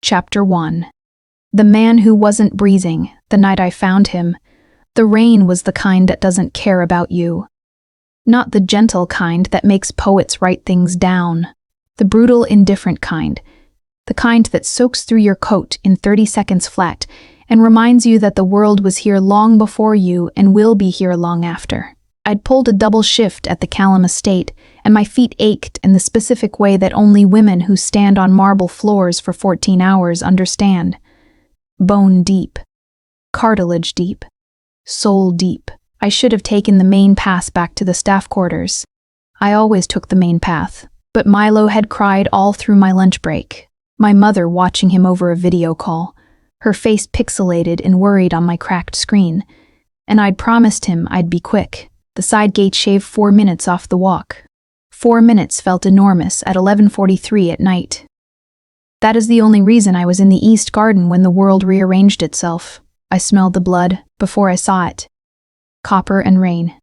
Chapter 1. The man who wasn't breathing, the night I found him. The rain was the kind that doesn't care about you. Not the gentle kind that makes poets write things down. The brutal, indifferent kind. The kind that soaks through your coat in 30 seconds flat and reminds you that the world was here long before you and will be here long after. I'd pulled a double shift at the Callum estate, and my feet ached in the specific way that only women who stand on marble floors for 14 hours understand. Bone deep. Cartilage deep. Soul deep. I should have taken the main path back to the staff quarters. I always took the main path, but Milo had cried all through my lunch break. My mother watching him over a video call, her face pixelated and worried on my cracked screen. And I'd promised him I'd be quick. The side gate shaved 4 minutes off the walk. 4 minutes felt enormous at 11:43 at night. That is the only reason I was in the East Garden when the world rearranged itself. I smelled the blood before I saw it. Copper and rain.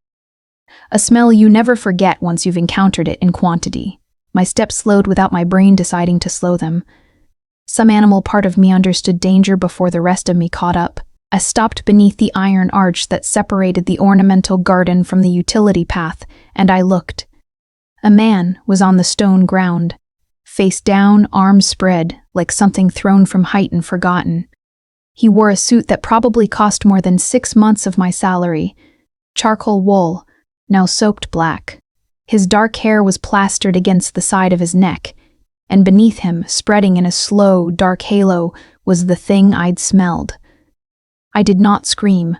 A smell you never forget once you've encountered it in quantity. My steps slowed without my brain deciding to slow them. Some animal part of me understood danger before the rest of me caught up. I stopped beneath the iron arch that separated the ornamental garden from the utility path, and I looked. A man was on the stone ground, face down, arms spread, like something thrown from height and forgotten. He wore a suit that probably cost more than 6 months of my salary. Charcoal wool, now soaked black. His dark hair was plastered against the side of his neck, and beneath him, spreading in a slow, dark halo, was the thing I'd smelled. I did not scream.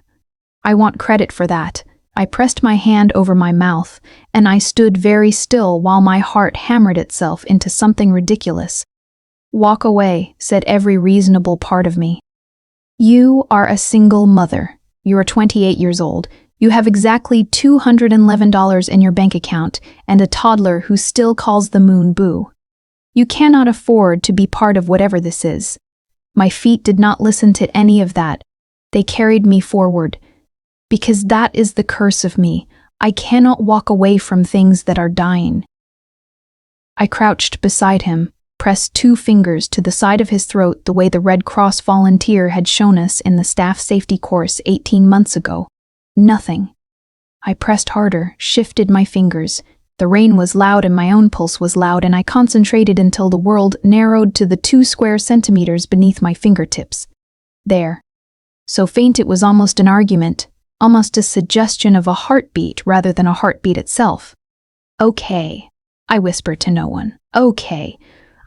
I want credit for that. I pressed my hand over my mouth, and I stood very still while my heart hammered itself into something ridiculous. Walk away, said every reasonable part of me. You are a single mother. You are 28 years old. You have exactly $211 in your bank account and a toddler who still calls the moon boo. You cannot afford to be part of whatever this is. My feet did not listen to any of that. They carried me forward. Because that is the curse of me. I cannot walk away from things that are dying. I crouched beside him, pressed 2 fingers to the side of his throat the way the Red Cross volunteer had shown us in the staff safety course 18 months ago. Nothing. I pressed harder, shifted my fingers. The rain was loud and my own pulse was loud, and I concentrated until the world narrowed to the 2 square centimeters beneath my fingertips. There. So faint it was almost an argument, almost a suggestion of a heartbeat rather than a heartbeat itself. Okay, I whispered to no one. Okay.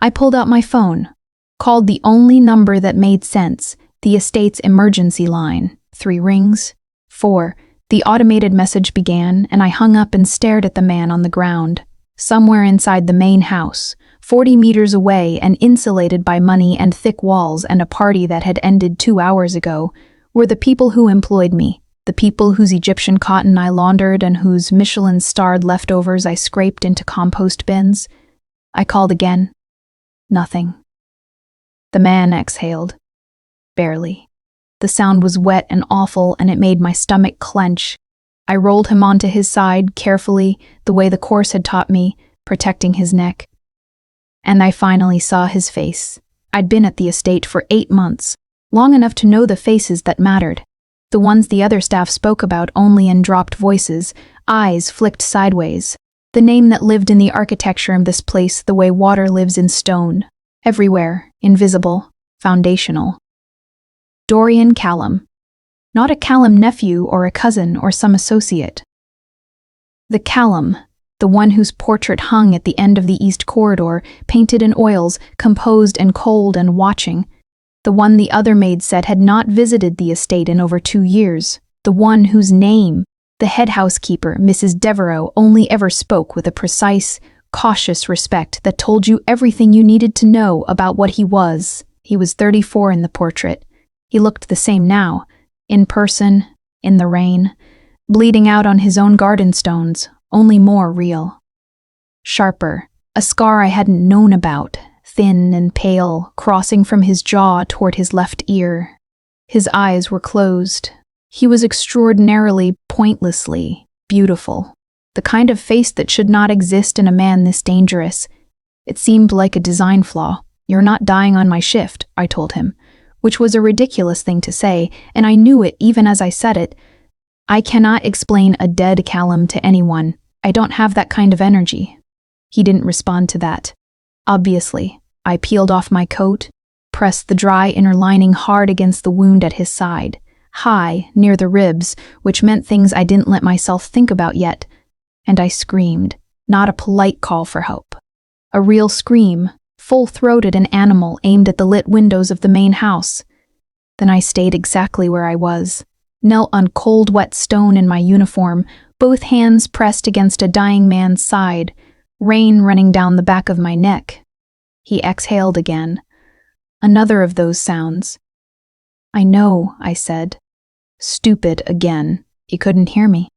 I pulled out my phone, called the only number that made sense, the estate's emergency line. 3 rings. 4. The automated message began, and I hung up and stared at the man on the ground. Somewhere inside the main house, 40 meters away and insulated by money and thick walls and a party that had ended 2 hours ago, were the people who employed me, the people whose Egyptian cotton I laundered and whose Michelin-starred leftovers I scraped into compost bins. I called again. Nothing. The man exhaled. Barely. The sound was wet and awful, and it made my stomach clench. I rolled him onto his side, carefully, the way the course had taught me, protecting his neck. And I finally saw his face. I'd been at the estate for 8 months, long enough to know the faces that mattered, the ones the other staff spoke about only in dropped voices, eyes flicked sideways, the name that lived in the architecture of this place the way water lives in stone, everywhere, invisible, foundational. Dorian Callum. Not a Callum nephew or a cousin or some associate. The Callum, the one whose portrait hung at the end of the East Corridor, painted in oils, composed and cold and watching. The one the other maid said had not visited the estate in over 2 years. The one whose name, the head housekeeper, Mrs. Devereux, only ever spoke with a precise, cautious respect that told you everything you needed to know about what he was. He was 34 in the portrait. He looked the same now, in person, in the rain, bleeding out on his own garden stones, only more real. Sharper, a scar I hadn't known about, thin and pale, crossing from his jaw toward his left ear. His eyes were closed. He was extraordinarily, pointlessly beautiful. The kind of face that should not exist in a man this dangerous. It seemed like a design flaw, "You're not dying on my shift," I told him, which was a ridiculous thing to say, and I knew it even as I said it. I cannot explain a dead Callum to anyone. I don't have that kind of energy. He didn't respond to that. Obviously, I peeled off my coat, pressed the dry inner lining hard against the wound at his side, high, near the ribs, which meant things I didn't let myself think about yet, and I screamed, not a polite call for help. A real scream, full-throated and animal, aimed at the lit windows of the main house. Then I stayed exactly where I was, knelt on cold, wet stone in my uniform, both hands pressed against a dying man's side, rain running down the back of my neck. He exhaled again. Another of those sounds. "I know," I said. Stupid again. He couldn't hear me.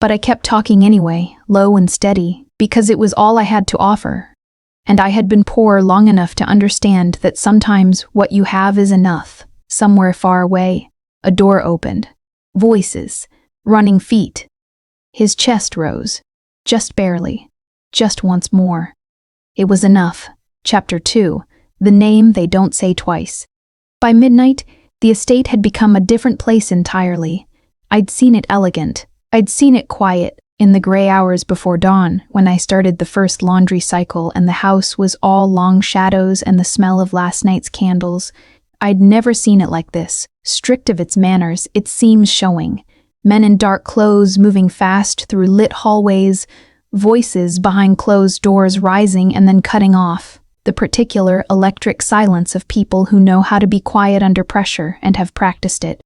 But I kept talking anyway, low and steady, because it was all I had to offer. And I had been poor long enough to understand that sometimes what you have is enough. Somewhere far away, a door opened. Voices. Running feet. His chest rose. Just barely. Just once more. It was enough. Chapter 2. The name they don't say twice. By midnight, the estate had become a different place entirely. I'd seen it elegant. I'd seen it quiet, in the gray hours before dawn, when I started the first laundry cycle and the house was all long shadows and the smell of last night's candles. I'd never seen it like this, strict of its manners, its seams showing. Men in dark clothes moving fast through lit hallways, voices behind closed doors rising and then cutting off. The particular electric silence of people who know how to be quiet under pressure and have practiced it.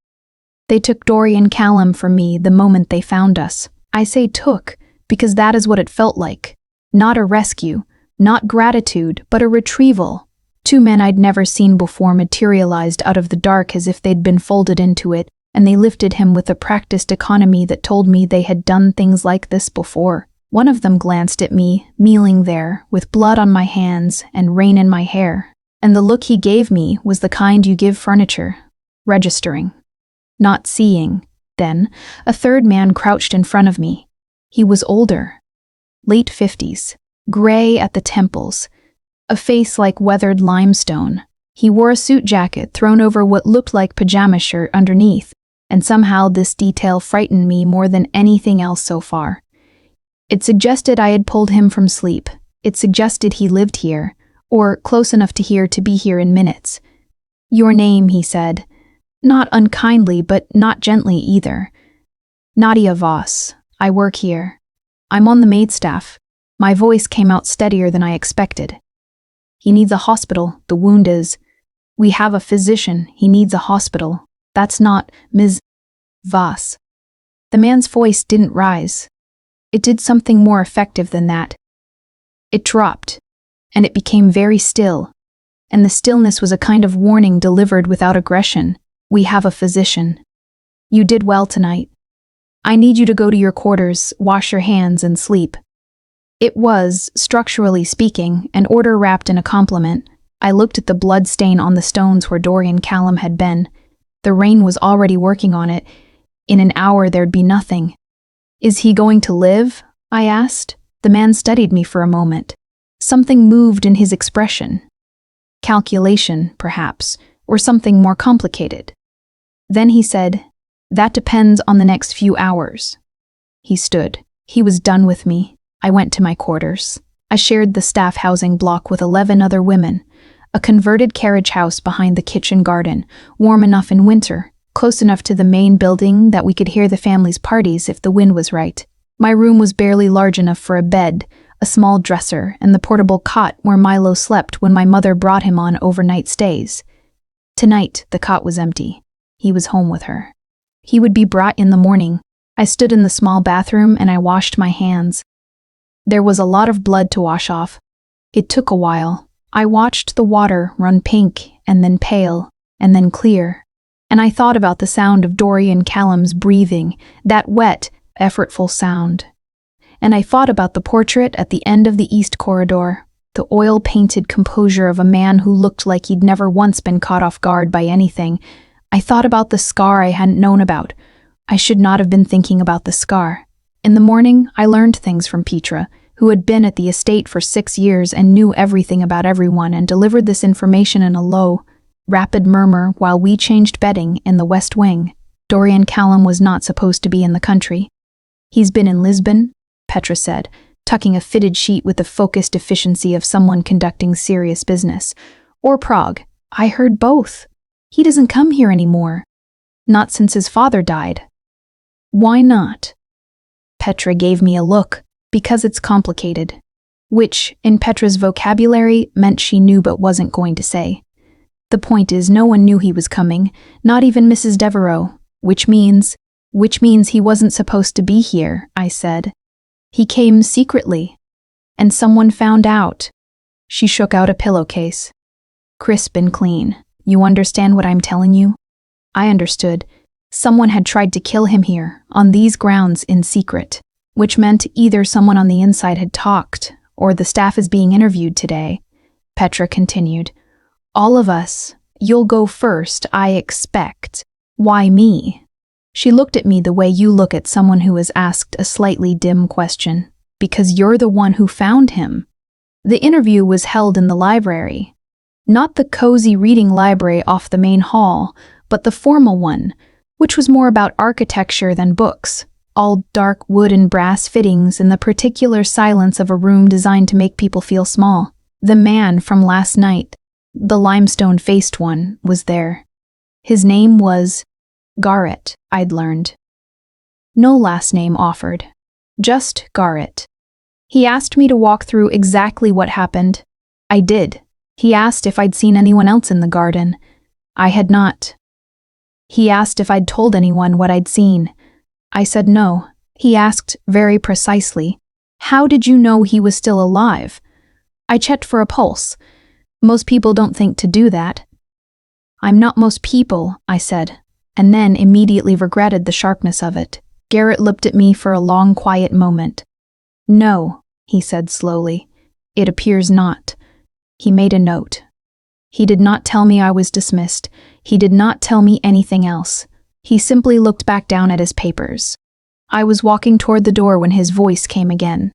They took Dory and Callum from me the moment they found us. I say took, because that is what it felt like. Not a rescue, not gratitude, but a retrieval. Two men I'd never seen before materialized out of the dark as if they'd been folded into it, and they lifted him with a practiced economy that told me they had done things like this before. One of them glanced at me, kneeling there, with blood on my hands and rain in my hair, and the look he gave me was the kind you give furniture, registering. Not seeing. Then, a third man crouched in front of me. He was older. Late 50s, gray at the temples, a face like weathered limestone. He wore a suit jacket thrown over what looked like pajama shirt underneath, and somehow this detail frightened me more than anything else so far. It suggested I had pulled him from sleep. It suggested he lived here, or close enough to here to be here in minutes. "Your name," he said. Not unkindly, but not gently either. "Nadia Voss. I work here. I'm on the Maid staff." My voice came out steadier than I expected. "He needs a hospital. The wound is. We have a physician. He needs a hospital. That's not Ms. Voss." The man's voice didn't rise. It did something more effective than that. It dropped, and it became very still, and the stillness was a kind of warning delivered without aggression. "We have a physician. You did well tonight. I need you to go to your quarters, wash your hands, and sleep." It was, structurally speaking, an order wrapped in a compliment. I looked at the blood stain on the stones where Dory and Callum had been. The rain was already working on it. In an hour there'd be nothing. "Is he going to live?" I asked. The man studied me for a moment. Something moved in his expression. Calculation, perhaps, or something more complicated. Then he said, "That depends on the next few hours." He stood. He was done with me. I went to my quarters. I shared the staff housing block with 11 other women. A converted carriage house behind the kitchen garden, warm enough in winter, close enough to the main building that we could hear the family's parties if the wind was right. My room was barely large enough for a bed, a small dresser, and the portable cot where Milo slept when my mother brought him on overnight stays. Tonight, the cot was empty. He was home with her. He would be brought in the morning. I stood in the small bathroom and I washed my hands. There was a lot of blood to wash off. It took a while. I watched the water run pink and then pale and then clear. And I thought about the sound of Dory and Callum's breathing, that wet, effortful sound. And I thought about the portrait at the end of the east corridor, the oil-painted composure of a man who looked like he'd never once been caught off guard by anything. I thought about the scar I hadn't known about. I should not have been thinking about the scar. In the morning, I learned things from Petra, who had been at the estate for 6 years and knew everything about everyone, and delivered this information in a low, rapid murmur while we changed bedding in the West Wing. Dorian Callum was not supposed to be in the country. He's been in Lisbon, Petra said, tucking a fitted sheet with the focused efficiency of someone conducting serious business. Or Prague. I heard both. He doesn't come here anymore. Not since his father died. Why not? Petra gave me a look. Because it's complicated. Which, in Petra's vocabulary, meant she knew but wasn't going to say. The point is, no one knew he was coming, not even Mrs. Devereux, which means he wasn't supposed to be here, I said. He came secretly. And someone found out. She shook out a pillowcase. Crisp and clean. You understand what I'm telling you? I understood. Someone had tried to kill him here, on these grounds, in secret. Which meant either someone on the inside had talked, or the staff is being interviewed today. Petra continued. All of us. You'll go first, I expect. Why me? She looked at me the way you look at someone who has asked a slightly dim question. Because you're the one who found him. The interview was held in the library. Not the cozy reading library off the main hall, but the formal one, which was more about architecture than books. All dark wood and brass fittings in the particular silence of a room designed to make people feel small. The man from last night, the limestone-faced one, was there. His name was Garrett, I'd learned. No last name offered. Just Garrett. He asked me to walk through exactly what happened. I did. He asked if I'd seen anyone else in the garden. I had not. He asked if I'd told anyone what I'd seen. I said no. He asked very precisely, how did you know he was still alive? I checked for a pulse. Most people don't think to do that. I'm not most people, I said, and then immediately regretted the sharpness of it. Garrett looked at me for a long, quiet moment. No, he said slowly. It appears not. He made a note. He did not tell me I was dismissed. He did not tell me anything else. He simply looked back down at his papers. I was walking toward the door when his voice came again.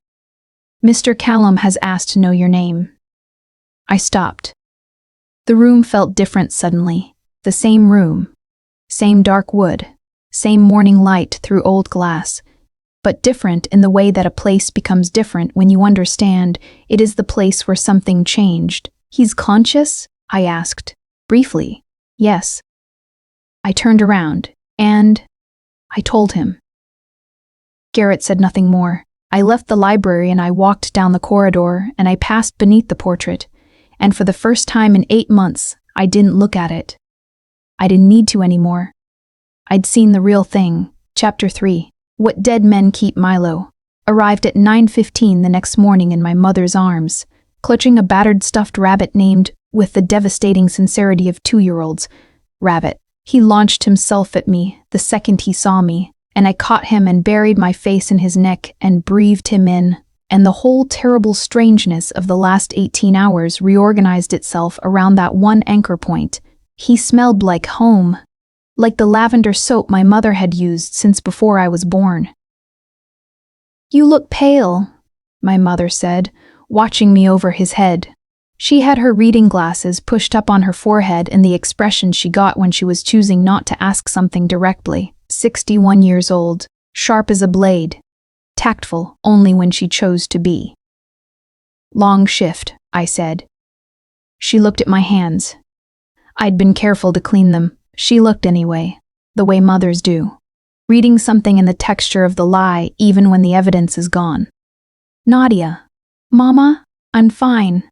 Mr. Callum has asked to know your name. I stopped. The room felt different suddenly. The same room. Same dark wood. Same morning light through old glass. But different in the way that a place becomes different when you understand it is the place where something changed. He's conscious? I asked. Briefly. Yes. I turned around. And I told him. Garrett said nothing more. I left the library and I walked down the corridor and I passed beneath the portrait, and for the first time in 8 months, I didn't look at it. I didn't need to anymore. I'd seen the real thing. Chapter 3. What Dead Men Keep Milo. Arrived at 9:15 the next morning in my mother's arms, clutching a battered stuffed rabbit named, with the devastating sincerity of 2-year-olds, Rabbit. He launched himself at me the second he saw me, and I caught him and buried my face in his neck and breathed him in, and the whole terrible strangeness of the last 18 hours reorganized itself around that one anchor point. He smelled like home, like the lavender soap my mother had used since before I was born. You look pale, my mother said, watching me over his head. She had her reading glasses pushed up on her forehead and the expression she got when she was choosing not to ask something directly. 61 years old, sharp as a blade, tactful only when she chose to be. Long shift, I said. She looked at my hands. I'd been careful to clean them. She looked anyway, the way mothers do, reading something in the texture of the lie even when the evidence is gone. Nadia. Mama, I'm fine.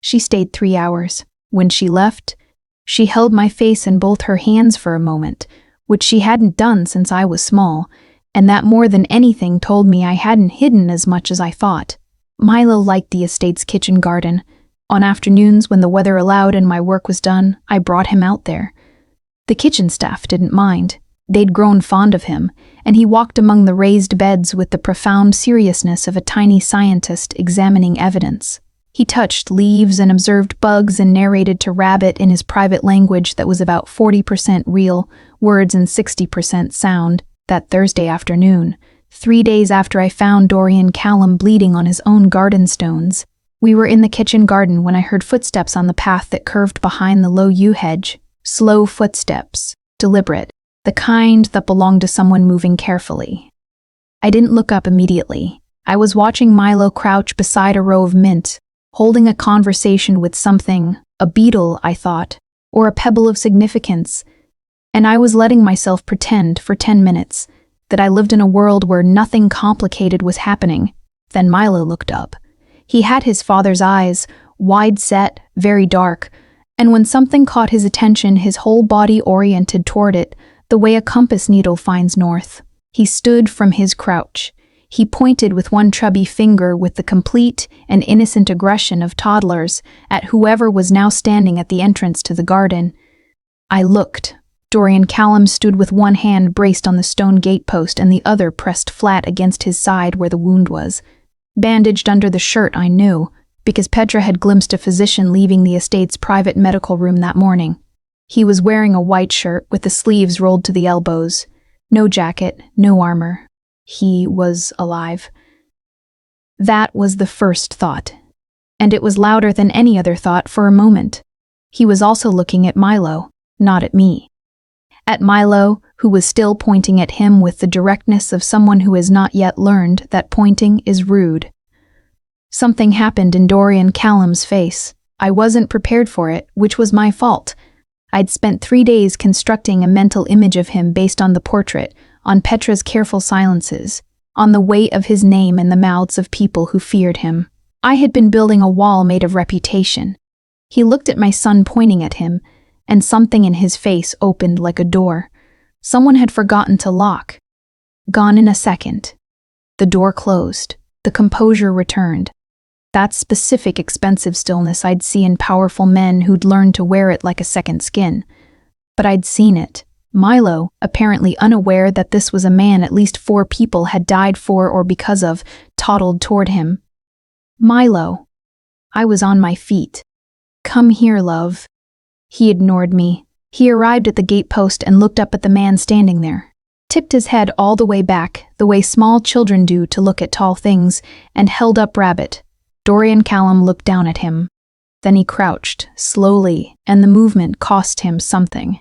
She stayed 3 hours. When she left, she held my face in both her hands for a moment, which she hadn't done since I was small, and that more than anything told me I hadn't hidden as much as I thought. Milo liked the estate's kitchen garden. On afternoons when the weather allowed and my work was done, I brought him out there. The kitchen staff didn't mind. They'd grown fond of him, and he walked among the raised beds with the profound seriousness of a tiny scientist examining evidence. He touched leaves and observed bugs and narrated to Rabbit in his private language that was about 40% real, words and 60% sound, that Thursday afternoon. 3 days after I found Dorian Callum bleeding on his own garden stones. We were in the kitchen garden when I heard footsteps on the path that curved behind the low yew hedge. Slow footsteps, deliberate, the kind that belonged to someone moving carefully. I didn't look up immediately. I was watching Milo crouch beside a row of mint, holding a conversation with something, a beetle, I thought, or a pebble of significance, and I was letting myself pretend for 10 minutes that I lived in a world where nothing complicated was happening. Then Milo looked up. He had his father's eyes, wide set, very dark, and when something caught his attention, his whole body oriented toward it, the way a compass needle finds north. He stood from his crouch. He pointed with one chubby finger with the complete and innocent aggression of toddlers at whoever was now standing at the entrance to the garden. I looked. Dorian Callum stood with one hand braced on the stone gatepost and the other pressed flat against his side where the wound was. Bandaged under the shirt, I knew, because Petra had glimpsed a physician leaving the estate's private medical room that morning. He was wearing a white shirt with the sleeves rolled to the elbows. No jacket, no armor. He was alive. That was the first thought, and it was louder than any other thought for a moment. He was also looking at Milo, not at me. At Milo, who was still pointing at him with the directness of someone who has not yet learned that pointing is rude. Something happened in Dorian Callum's face. I wasn't prepared for it, which was my fault. I'd spent 3 days constructing a mental image of him based on the portrait, on Petra's careful silences, on the weight of his name in the mouths of people who feared him. I had been building a wall made of reputation. He looked at my son pointing at him, and something in his face opened like a door. Someone had forgotten to lock. Gone in a second. The door closed. The composure returned. That specific expensive stillness I'd see in powerful men who'd learned to wear it like a second skin. But I'd seen it. Milo, apparently unaware that this was a man at least 4 people had died for or because of, toddled toward him. Milo. I was on my feet. Come here, love. He ignored me. He arrived at the gatepost and looked up at the man standing there. Tipped his head all the way back, the way small children do to look at tall things, and held up rabbit. Dorian Callum looked down at him. Then he crouched, slowly, and the movement cost him something.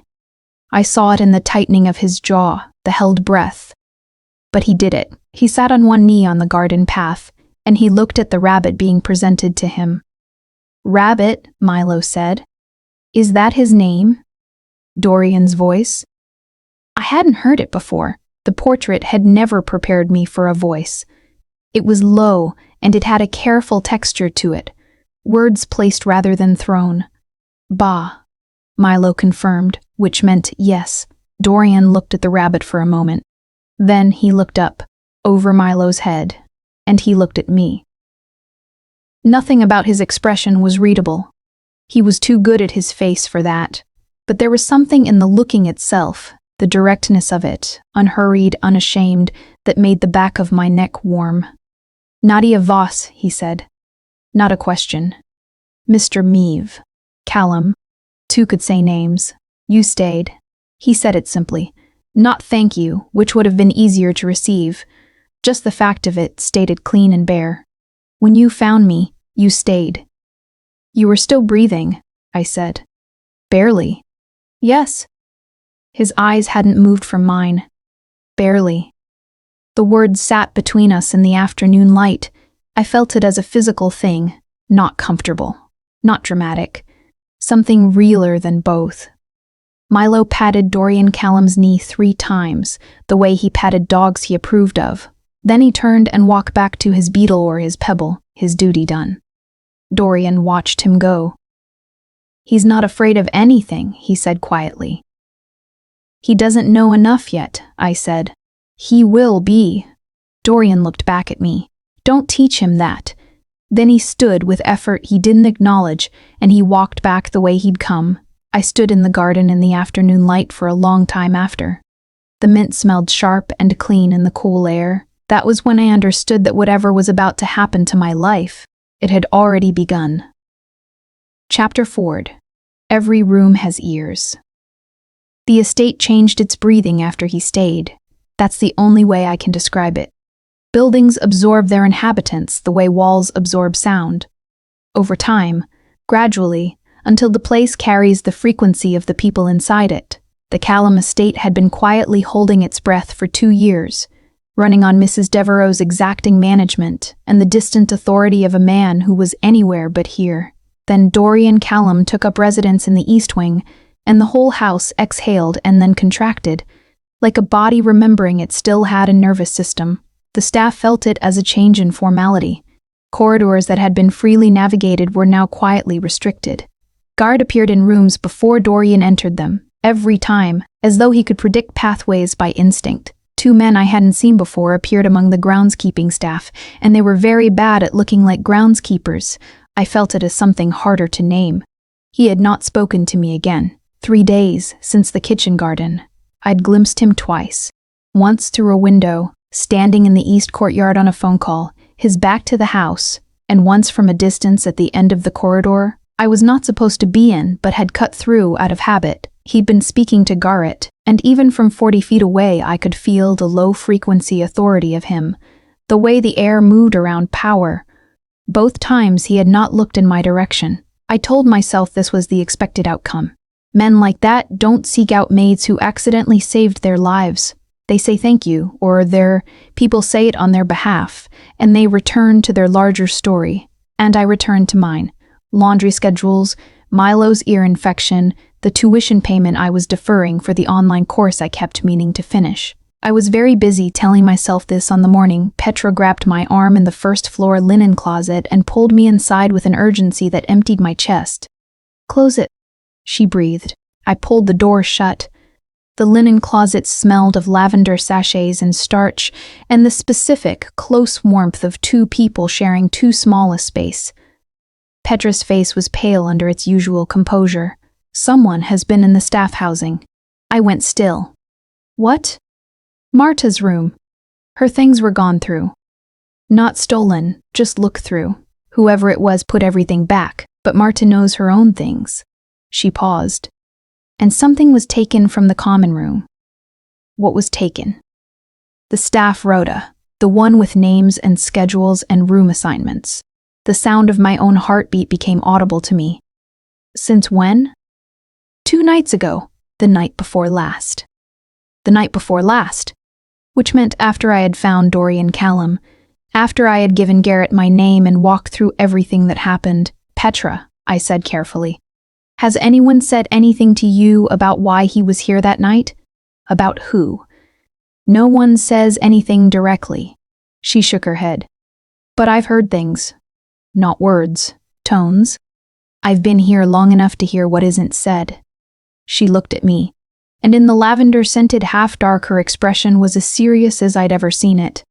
I saw it in the tightening of his jaw, the held breath. But he did it. He sat on one knee on the garden path, and he looked at the rabbit being presented to him. Rabbit, Milo said. Is that his name? Dorian's voice. I hadn't heard it before. The portrait had never prepared me for a voice. It was low, and it had a careful texture to it, words placed rather than thrown. Bah, Milo confirmed, which meant yes. Dorian looked at the rabbit for a moment. Then he looked up, over Milo's head, and he looked at me. Nothing about his expression was readable. He was too good at his face for that. But there was something in the looking itself, the directness of it, unhurried, unashamed, that made the back of my neck warm. Nadia Voss, he said. Not a question. Mr. Meave. Callum. 2 could say names. You stayed. He said it simply. Not thank you, which would have been easier to receive. Just the fact of it, stated clean and bare. When you found me, you stayed. You were still breathing, I said. Barely. Yes. His eyes hadn't moved from mine. Barely. The words sat between us in the afternoon light. I felt it as a physical thing, not comfortable, not dramatic, something realer than both. Milo patted Dorian Callum's knee 3 times, the way he patted dogs he approved of. Then he turned and walked back to his beetle or his pebble, his duty done. Dorian watched him go. He's not afraid of anything, he said quietly. He doesn't know enough yet, I said. He will be. Dorian looked back at me. Don't teach him that. Then he stood with effort he didn't acknowledge, and he walked back the way he'd come. I stood in the garden in the afternoon light for a long time after. The mint smelled sharp and clean in the cool air. That was when I understood that whatever was about to happen to my life, it had already begun. Chapter 4. Every room has ears. The estate changed its breathing after he stayed. That's the only way I can describe it. Buildings absorb their inhabitants the way walls absorb sound. Over time, gradually, until the place carries the frequency of the people inside it. The Callum estate had been quietly holding its breath for 2 years, running on Mrs. Devereux's exacting management and the distant authority of a man who was anywhere but here. Then Dorian Callum took up residence in the East Wing, and the whole house exhaled and then contracted, like a body remembering it still had a nervous system. The staff felt it as a change in formality. Corridors that had been freely navigated were now quietly restricted. Guard appeared in rooms before Dorian entered them, every time, as though he could predict pathways by instinct. 2 men I hadn't seen before appeared among the groundskeeping staff, and they were very bad at looking like groundskeepers. I felt it as something harder to name. He had not spoken to me again. 3 days since the kitchen garden. I'd glimpsed him twice. Once through a window, standing in the east courtyard on a phone call, his back to the house, and once from a distance at the end of the corridor I was not supposed to be in but had cut through out of habit. He'd been speaking to Garrett, and even from 40 feet away I could feel the low-frequency authority of him, the way the air moved around power. Both times he had not looked in my direction. I told myself this was the expected outcome. Men like that don't seek out maids who accidentally saved their lives. They say thank you, or their people say it on their behalf, and they return to their larger story. And I returned to mine. Laundry schedules, Milo's ear infection, the tuition payment I was deferring for the online course I kept meaning to finish. I was very busy telling myself this on the morning. Petra grabbed my arm in the first-floor linen closet and pulled me inside with an urgency that emptied my chest. "Close it," she breathed. I pulled the door shut. The linen closet smelled of lavender sachets and starch, and the specific, close warmth of 2 people sharing too small a space. Petra's face was pale under its usual composure. "Someone has been in the staff housing." I went still. "What?" "Marta's room. Her things were gone through. Not stolen, just looked through. Whoever it was put everything back, but Marta knows her own things." She paused. "And something was taken from the common room." "What was taken?" "The staff rota, the one with names and schedules and room assignments." The sound of my own heartbeat became audible to me. "Since when?" 2 nights ago, the night before last." The night before last, which meant after I had found Dorian Callum, after I had given Garrett my name and walked through everything that happened. "Petra," I said carefully, "has anyone said anything to you about why he was here that night? About who?" "No one says anything directly." She shook her head. "But I've heard things. Not words, tones. I've been here long enough to hear what isn't said." She looked at me, and in the lavender-scented half-dark her expression was as serious as I'd ever seen it.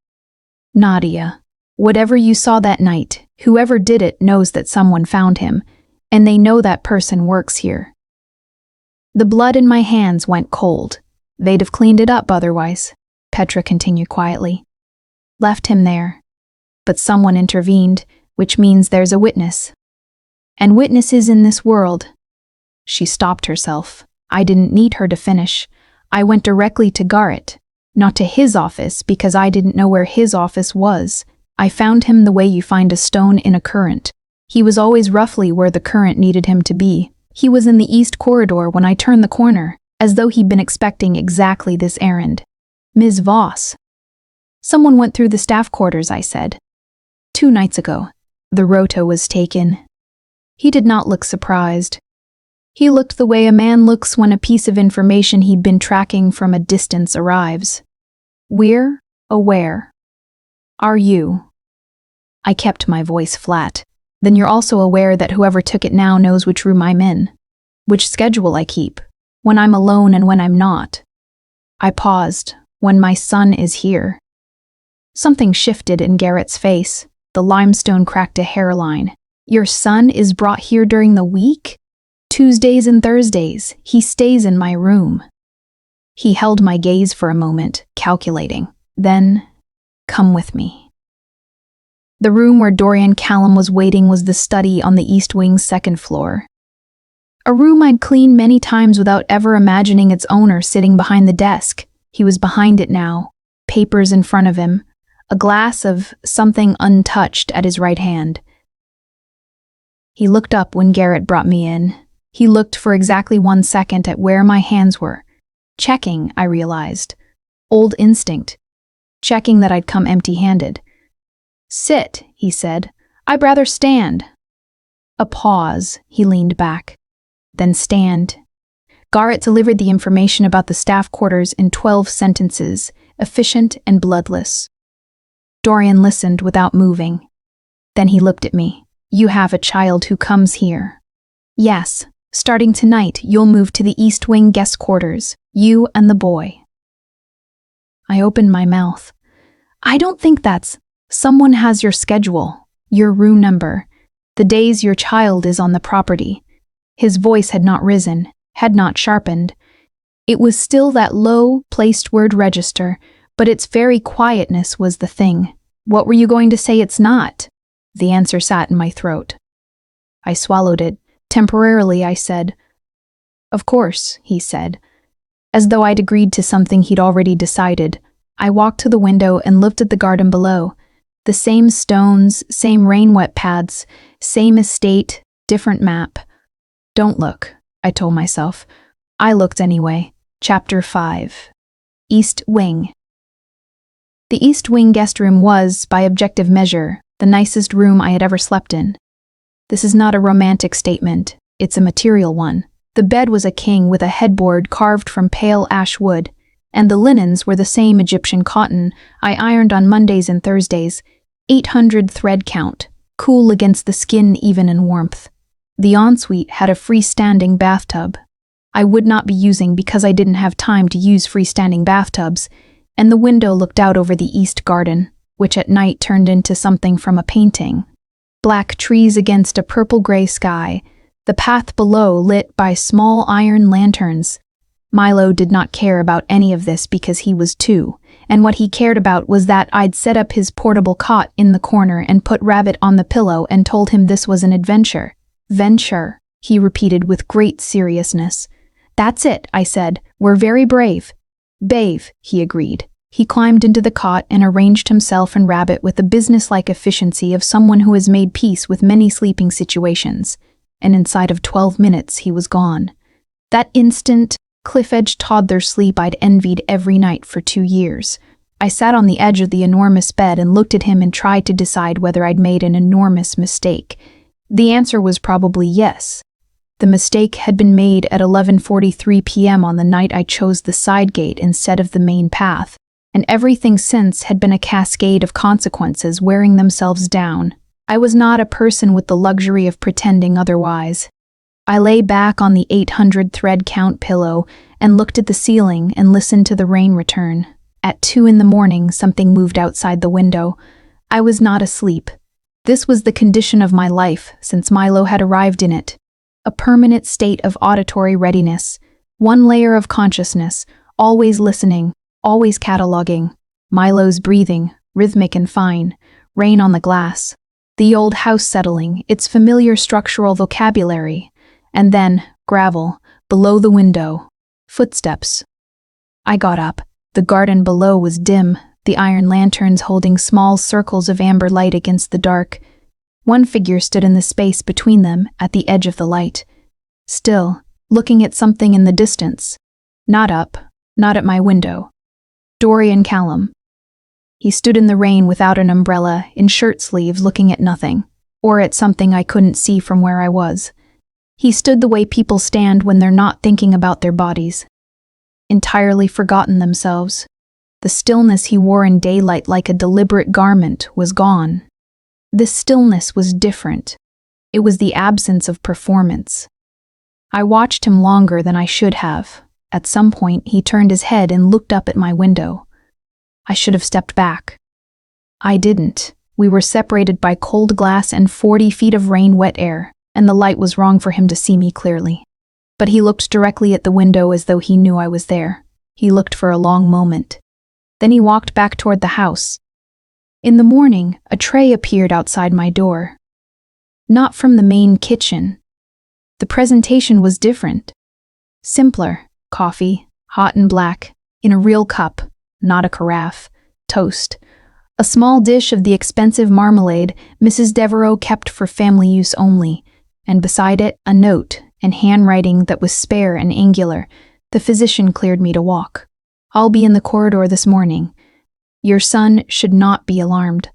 "Nadia, whatever you saw that night, whoever did it knows that someone found him, and they know that person works here." The blood in my hands went cold. "They'd have cleaned it up otherwise," Petra continued quietly. "Left him there. But someone intervened, which means there's a witness. And witnesses in this world." She stopped herself. I didn't need her to finish. I went directly to Garrett, not to his office because I didn't know where his office was. I found him the way you find a stone in a current. He was always roughly where the current needed him to be. He was in the east corridor when I turned the corner, as though he'd been expecting exactly this errand. "Ms. Voss." "Someone went through the staff quarters," I said. 2 nights ago. The rota was taken." He did not look surprised. He looked the way a man looks when a piece of information he'd been tracking from a distance arrives. "We're aware. Are you?" I kept my voice flat. "Then you're also aware that whoever took it now knows which room I'm in, which schedule I keep, when I'm alone and when I'm not." I paused. "When my son is here." Something shifted in Garrett's face. The limestone cracked a hairline. "Your son is brought here during the week? Tuesdays and Thursdays. He stays in my room." He held my gaze for a moment, calculating. Then, "Come with me." The room where Dorian Callum was waiting was the study on the East Wing's 2nd floor. A room I'd cleaned many times without ever imagining its owner sitting behind the desk. He was behind it now, papers in front of him, a glass of something untouched at his right hand. He looked up when Garrett brought me in. He looked for exactly 1 second at where my hands were. Checking, I realized. Old instinct. Checking that I'd come empty-handed. "Sit," he said. "I'd rather stand." A pause. He leaned back. "Then stand." Garrett delivered the information about the staff quarters in 12 sentences, efficient and bloodless. Dorian listened without moving. Then he looked at me. "You have a child who comes here." "Yes. Starting tonight, you'll move to the East Wing guest quarters, you and the boy." I opened my mouth. "I don't think that's... Someone has your schedule, your room number, the days your child is on the property." His voice had not risen, had not sharpened. It was still that low, placed word register, but its very quietness was the thing. "What were you going to say it's not?" The answer sat in my throat. I swallowed it. Temporarily, I said, "Of course," he said, as though I'd agreed to something he'd already decided. I walked to the window and looked at the garden below. The same stones, same rain-wet paths, same estate, different map. "Don't look," I told myself. I looked anyway. Chapter 5. East Wing. The East Wing guest room was, by objective measure, the nicest room I had ever slept in. This is not a romantic statement, it's a material one. The bed was a king with a headboard carved from pale ash wood, and the linens were the same Egyptian cotton I ironed on Mondays and Thursdays, 800 thread count, cool against the skin even in warmth. The ensuite had a freestanding bathtub I would not be using because I didn't have time to use freestanding bathtubs, and the window looked out over the east garden, which at night turned into something from a painting. Black trees against a purple-gray sky, the path below lit by small iron lanterns. Milo did not care about any of this because he was 2, and what he cared about was that I'd set up his portable cot in the corner and put Rabbit on the pillow and told him this was an adventure. "Venture," he repeated with great seriousness. "That's it," I said. "We're very brave." "Brave," he agreed. He climbed into the cot and arranged himself and Rabbit with the businesslike efficiency of someone who has made peace with many sleeping situations, and inside of 12 minutes he was gone. That instant, cliff-edge toddler sleep I'd envied every night for 2 years. I sat on the edge of the enormous bed and looked at him and tried to decide whether I'd made an enormous mistake. The answer was probably yes. The mistake had been made at 11:43 p.m. on the night I chose the side gate instead of the main path, and everything since had been a cascade of consequences wearing themselves down. I was not a person with the luxury of pretending otherwise. I lay back on the 800 thread count pillow and looked at the ceiling and listened to the rain return. At 2 in the morning, something moved outside the window. I was not asleep. This was the condition of my life since Milo had arrived in it. A permanent state of auditory readiness, one layer of consciousness, always listening, always cataloging. Milo's breathing, rhythmic and fine, rain on the glass. The old house settling, its familiar structural vocabulary. And then, gravel, below the window. Footsteps. I got up. The garden below was dim, the iron lanterns holding small circles of amber light against the dark. One figure stood in the space between them, at the edge of the light. Still, looking at something in the distance. Not up, not at my window. Dorian Callum. He stood in the rain without an umbrella, in shirt sleeves, looking at nothing, or at something I couldn't see from where I was. He stood the way people stand when they're not thinking about their bodies. Entirely forgotten themselves. The stillness he wore in daylight like a deliberate garment was gone. This stillness was different. It was the absence of performance. I watched him longer than I should have. At some point, he turned his head and looked up at my window. I should have stepped back. I didn't. We were separated by cold glass and 40 feet of rain-wet air, and the light was wrong for him to see me clearly. But he looked directly at the window as though he knew I was there. He looked for a long moment. Then he walked back toward the house. In the morning, a tray appeared outside my door. Not from the main kitchen. The presentation was different. Simpler. Coffee, hot and black, in a real cup, not a carafe. Toast. A small dish of the expensive marmalade Mrs. Devereaux kept for family use only, and beside it a note in handwriting that was spare and angular. The physician cleared me to walk. "I'll be in the corridor this morning. Your son should not be alarmed."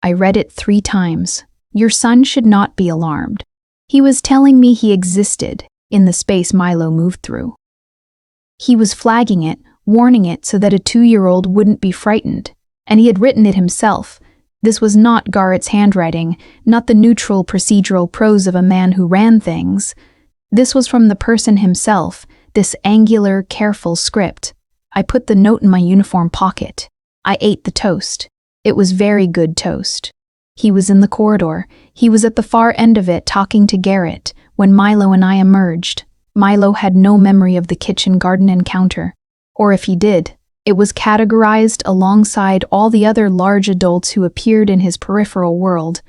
I read it 3 times. Your son should not be alarmed. He was telling me he existed in the space Milo moved through. He was flagging it, warning it so that a 2-year-old wouldn't be frightened, and he had written it himself. This was not Garrett's handwriting, not the neutral procedural prose of a man who ran things. This was from the person himself, this angular, careful script. I put the note in my uniform pocket. I ate the toast. It was very good toast. He was in the corridor. He was at the far end of it talking to Garrett when Milo and I emerged. Milo had no memory of the kitchen garden encounter. Or if he did, it was categorized alongside all the other large adults who appeared in his peripheral world,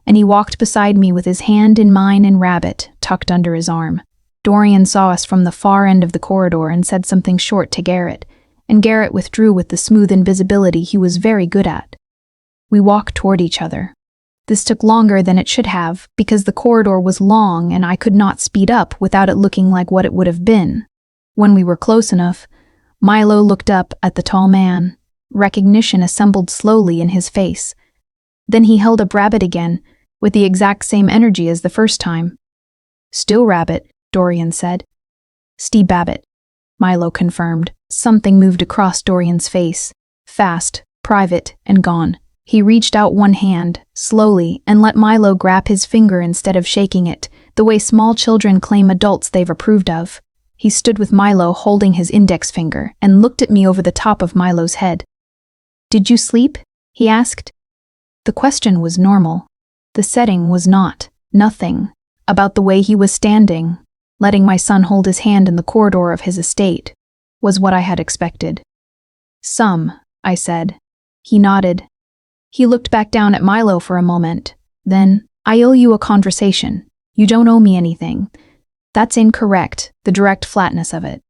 and he walked beside me with his hand in mine and Rabbit tucked under his arm. Dorian saw us from the far end of the corridor and said something short to Garrett, and Garrett withdrew with the smooth invisibility he was very good at. We walked toward each other. This took longer than it should have, because the corridor was long and I could not speed up without it looking like what it would have been. When we were close enough, Milo looked up at the tall man. Recognition assembled slowly in his face. Then he held up Rabbit again, with the exact same energy as the first time. "Still Rabbit," Dorian said. "Steve Babbitt," Milo confirmed. Something moved across Dorian's face. Fast, private, and gone. He reached out one hand, slowly, and let Milo grab his finger instead of shaking it, the way small children claim adults they've approved of. He stood with Milo holding his index finger and looked at me over the top of Milo's head. "Did you sleep?" he asked. The question was normal. The setting was not. Nothing about the way he was standing, letting my son hold his hand in the corridor of his estate, was what I had expected. "Some," I said. He nodded. He looked back down at Milo for a moment. Then, "I owe you a conversation. You don't owe me anything." That's incorrect, the direct flatness of it.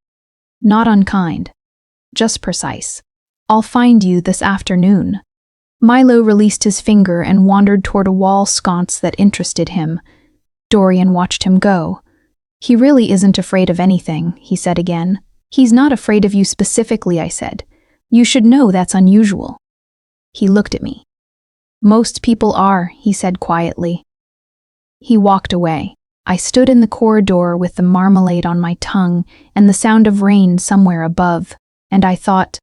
Not unkind. Just precise. "I'll find you this afternoon." Milo released his finger and wandered toward a wall sconce that interested him. Dorian watched him go. "He really isn't afraid of anything," he said again. "He's not afraid of you specifically," I said. "You should know that's unusual." He looked at me. "Most people are," he said quietly. He walked away. I stood in the corridor with the marmalade on my tongue and the sound of rain somewhere above, and I thought,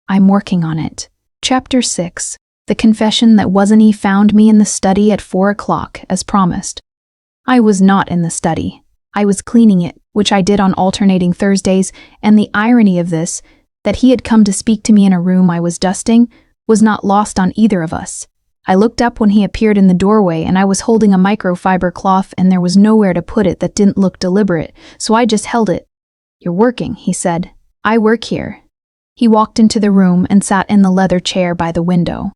I'm working on it. Chapter 6. The confession that Wasn't found me in the study at 4 o'clock, as promised. I was not in the study. I was cleaning it, which I did on alternating Thursdays, and the irony of this, that he had come to speak to me in a room I was dusting, was not lost on either of us. I looked up when he appeared in the doorway and I was holding a microfiber cloth and there was nowhere to put it that didn't look deliberate, so I just held it. "You're working," he said. "I work here." He walked into the room and sat in the leather chair by the window.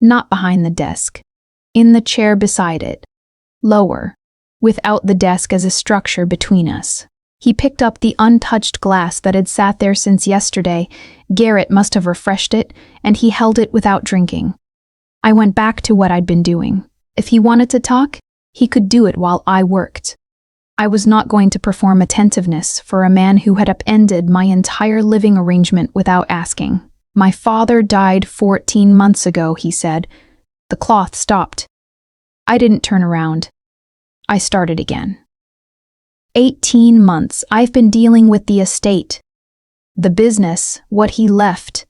Not behind the desk. In the chair beside it. Lower. Without the desk as a structure between us. He picked up the untouched glass that had sat there since yesterday. Garrett must have refreshed it, and he held it without drinking. I went back to what I'd been doing. If he wanted to talk, he could do it while I worked. I was not going to perform attentiveness for a man who had upended my entire living arrangement without asking. "My father died 14 months ago," he said. The cloth stopped. I didn't turn around. I started again. 18 months I've been dealing with the estate. The business, what he left.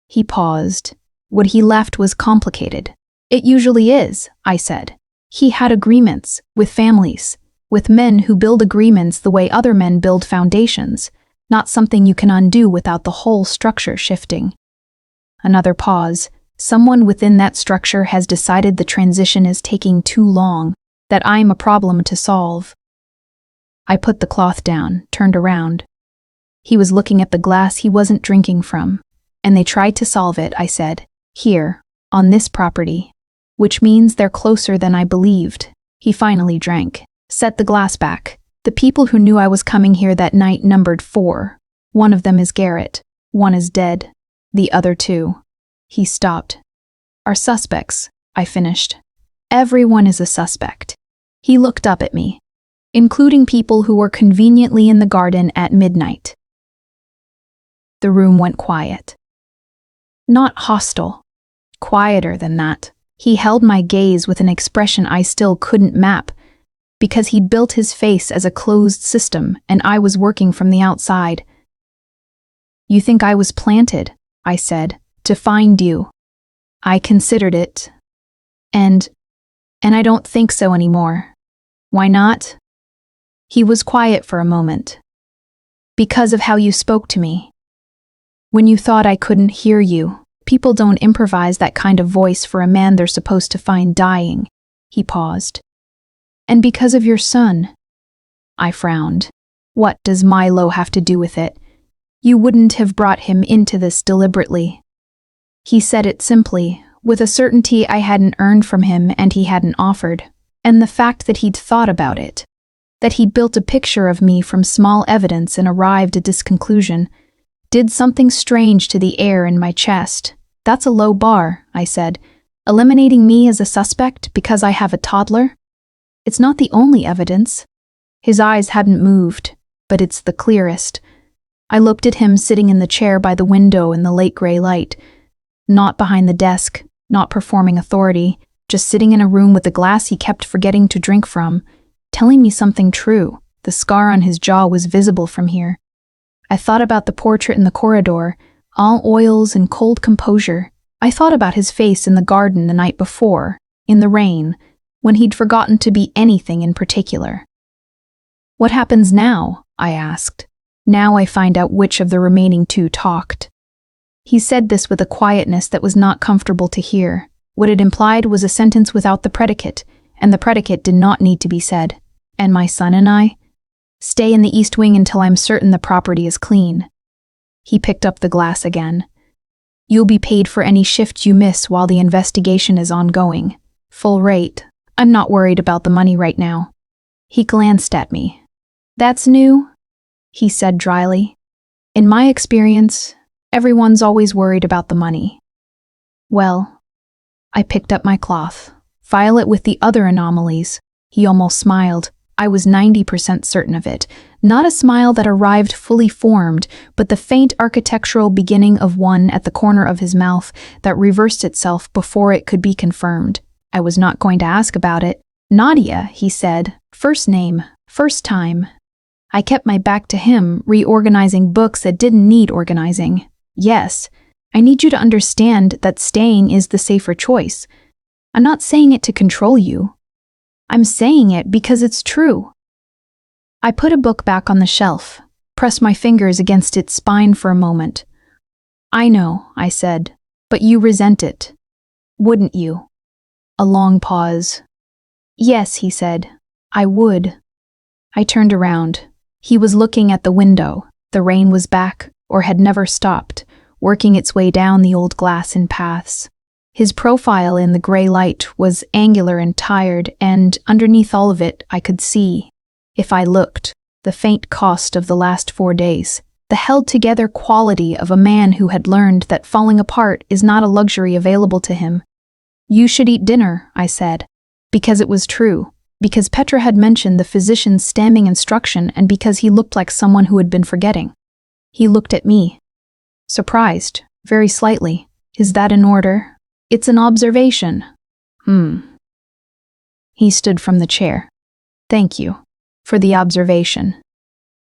He paused. What he left was complicated. "It usually is," I said. "He had agreements with families, with men who build agreements the way other men build foundations, not something you can undo without the whole structure shifting." Another pause. Someone within that structure has decided the transition is taking too long, that I'm a problem to solve. I put the cloth down, turned around. He was looking at the glass he wasn't drinking from. "And they tried to solve it," I said. "Here, on this property. Which means they're closer than I believed." He finally drank. Set the glass back. "The people who knew I was coming here that night numbered 4. One of them is Garrett. One is dead. The other two. He stopped. Are suspects, I finished. Everyone is a suspect. He looked up at me, including people who were conveniently in the garden at midnight. The room went quiet. Not hostile. Quieter than that. He held my gaze with an expression I still couldn't map, because he'd built his face as a closed system and I was working from the outside. You think I was planted, I said, to find you. I considered it. And I don't think so anymore. Why not? He was quiet for a moment. Because of how you spoke to me. When you thought I couldn't hear you, people don't improvise that kind of voice for a man they're supposed to find dying. He paused. And because of your son. I frowned. What does Milo have to do with it? You wouldn't have brought him into this deliberately. He said it simply, with a certainty I hadn't earned from him and he hadn't offered, and the fact that he'd thought about it, that he'd built a picture of me from small evidence and arrived at this conclusion, did something strange to the air in my chest. That's a low bar, I said, eliminating me as a suspect because I have a toddler? It's not the only evidence. His eyes hadn't moved, but it's the clearest. I looked at him sitting in the chair by the window in the late gray light, not behind the desk, not performing authority, just sitting in a room with the glass he kept forgetting to drink from, telling me something true. The scar on his jaw was visible from here. I thought about the portrait in the corridor, all oils and cold composure. I thought about his face in the garden the night before, in the rain, when he'd forgotten to be anything in particular. What happens now? I asked. Now I find out which of the remaining two talked. He said this with a quietness that was not comfortable to hear. What it implied was a sentence without the predicate, and the predicate did not need to be said. And my son and I? Stay in the East Wing until I'm certain the property is clean. He picked up the glass again. You'll be paid for any shift you miss while the investigation is ongoing. Full rate. I'm not worried about the money right now. He glanced at me. That's new? He said dryly. In my experience, everyone's always worried about the money. Well, I picked up my cloth. File it with the other anomalies. He almost smiled. I was 90% certain of it. Not a smile that arrived fully formed, but the faint architectural beginning of one at the corner of his mouth that reversed itself before it could be confirmed. I was not going to ask about it. Nadia, he said. First name, first time. I kept my back to him, reorganizing books that didn't need organizing. Yes, I need you to understand that staying is the safer choice. I'm not saying it to control you. I'm saying it because it's true. I put a book back on the shelf, pressed my fingers against its spine for a moment. I know, I said, but you resent it. Wouldn't you? A long pause. Yes, he said, I would. I turned around. He was looking at the window. The rain was back, or had never stopped, working its way down the old glass in paths. His profile in the gray light was angular and tired, and underneath all of it I could see, if I looked, the faint cost of the last 4 days, the held-together quality of a man who had learned that falling apart is not a luxury available to him. You should eat dinner, I said, because it was true, because Petra had mentioned the physician's standing instruction and because he looked like someone who had been forgetting. He looked at me. Surprised, very slightly. Is that in order? It's an observation. He stood from the chair. Thank you for the observation.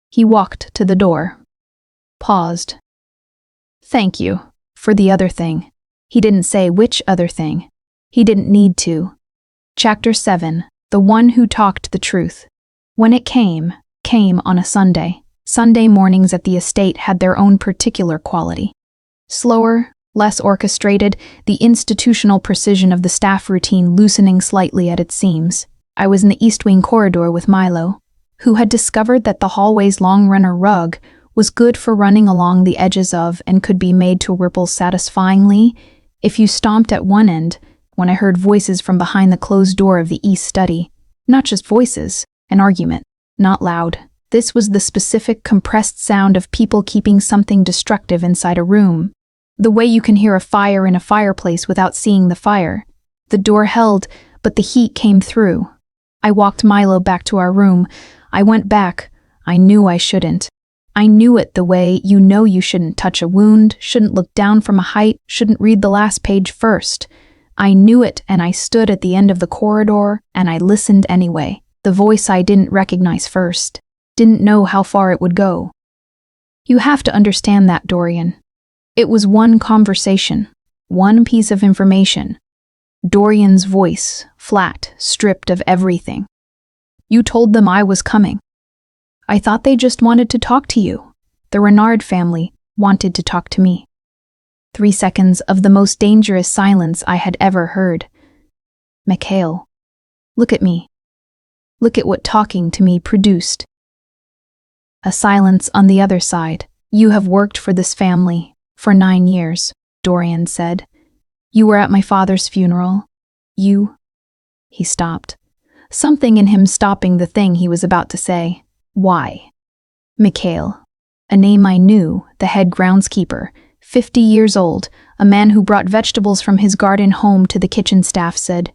He walked to the door. Paused. Thank you for the other thing. He didn't say which other thing. He didn't need to. Chapter 7. The one who talked the truth. When it came on a Sunday. Sunday mornings at the estate had their own particular quality. Slower, less orchestrated, the institutional precision of the staff routine loosening slightly at its seams. I was in the East Wing corridor with Milo, who had discovered that the hallway's long runner rug was good for running along the edges of and could be made to ripple satisfyingly if you stomped at one end, when I heard voices from behind the closed door of the East study. Not just voices, an argument, not loud. This was the specific compressed sound of people keeping something destructive inside a room. The way you can hear a fire in a fireplace without seeing the fire. The door held, but the heat came through. I walked Milo back to our room. I went back. I knew I shouldn't. I knew it the way you know you shouldn't touch a wound, shouldn't look down from a height, shouldn't read the last page first. I knew it, and I stood at the end of the corridor, and I listened anyway. The voice I didn't recognize first. Didn't know how far it would go. You have to understand that, Dorian. It was one conversation, one piece of information. Dorian's voice, flat, stripped of everything. You told them I was coming. I thought they just wanted to talk to you. The Renard family wanted to talk to me. 3 seconds of the most dangerous silence I had ever heard. Mikhail, look at me. Look at what talking to me produced. A silence on the other side. You have worked for this family for 9 years, Dorian said. You were at my father's funeral. You... He stopped. Something in him stopping the thing he was about to say. Why? Mikhail, a name I knew, the head groundskeeper, 50 years old, a man who brought vegetables from his garden home to the kitchen staff, said,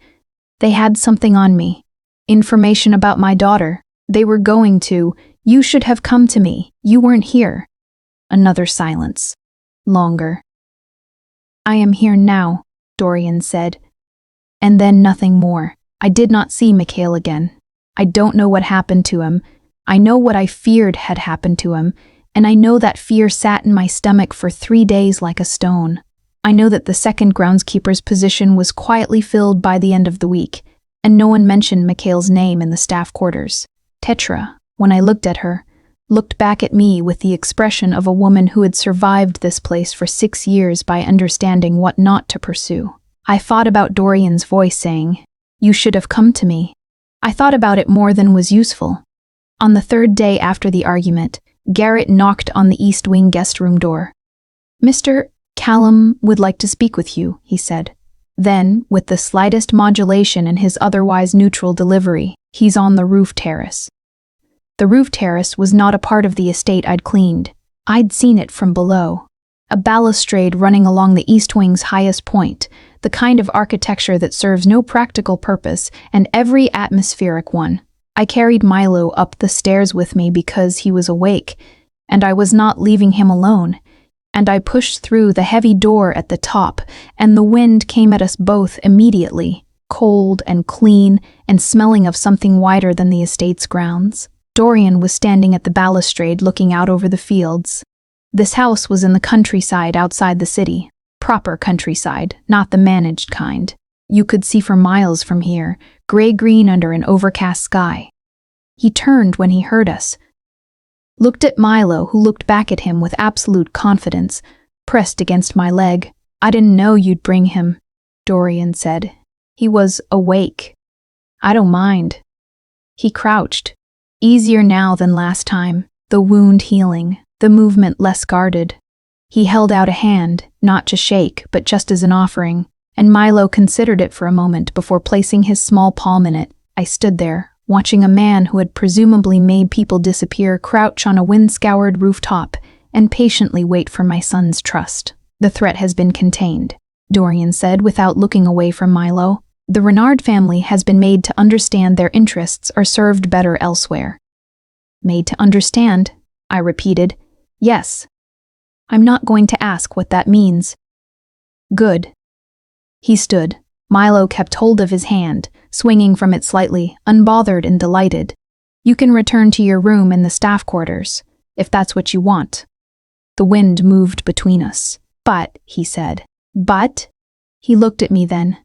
they had something on me. Information about my daughter. They were going to. You should have come to me. You weren't here. Another silence. Longer. I am here now, Dorian said. And then nothing more. I did not see Mikhail again. I don't know what happened to him. I know what I feared had happened to him, and I know that fear sat in my stomach for 3 days like a stone. I know that the second groundskeeper's position was quietly filled by the end of the week, and no one mentioned Mikhail's name in the staff quarters. Tetra, when I looked at her, looked back at me with the expression of a woman who had survived this place for 6 years by understanding what not to pursue. I thought about Dorian's voice saying, you should have come to me. I thought about it more than was useful. On the 3rd day after the argument, Garrett knocked on the East Wing guest room door. Mr. Callum would like to speak with you, he said. Then, with the slightest modulation in his otherwise neutral delivery, he's on the roof terrace. The roof terrace was not a part of the estate I'd cleaned. I'd seen it from below. A balustrade running along the East Wing's highest point, the kind of architecture that serves no practical purpose and every atmospheric one. I carried Milo up the stairs with me because he was awake, and I was not leaving him alone, and I pushed through the heavy door at the top, and the wind came at us both immediately, cold and clean and smelling of something wider than the estate's grounds. Dorian was standing at the balustrade looking out over the fields. This house was in the countryside outside the city, proper countryside, not the managed kind. You could see for miles from here, gray-green under an overcast sky. He turned when he heard us, looked at Milo, who looked back at him with absolute confidence, pressed against my leg. I didn't know you'd bring him, Dorian said. He was awake. I don't mind. He crouched. Easier now than last time, the wound healing, the movement less guarded. He held out a hand, not to shake, but just as an offering, and Milo considered it for a moment before placing his small palm in it. I stood there, watching a man who had presumably made people disappear crouch on a wind-scoured rooftop and patiently wait for my son's trust. The threat has been contained, Dorian said without looking away from Milo. The Renard family has been made to understand their interests are served better elsewhere. Made to understand, I repeated. Yes. I'm not going to ask what that means. Good. He stood. Milo kept hold of his hand, swinging from it slightly, unbothered and delighted. You can return to your room in the staff quarters, if that's what you want. The wind moved between us. But, he said. But? He looked at me then.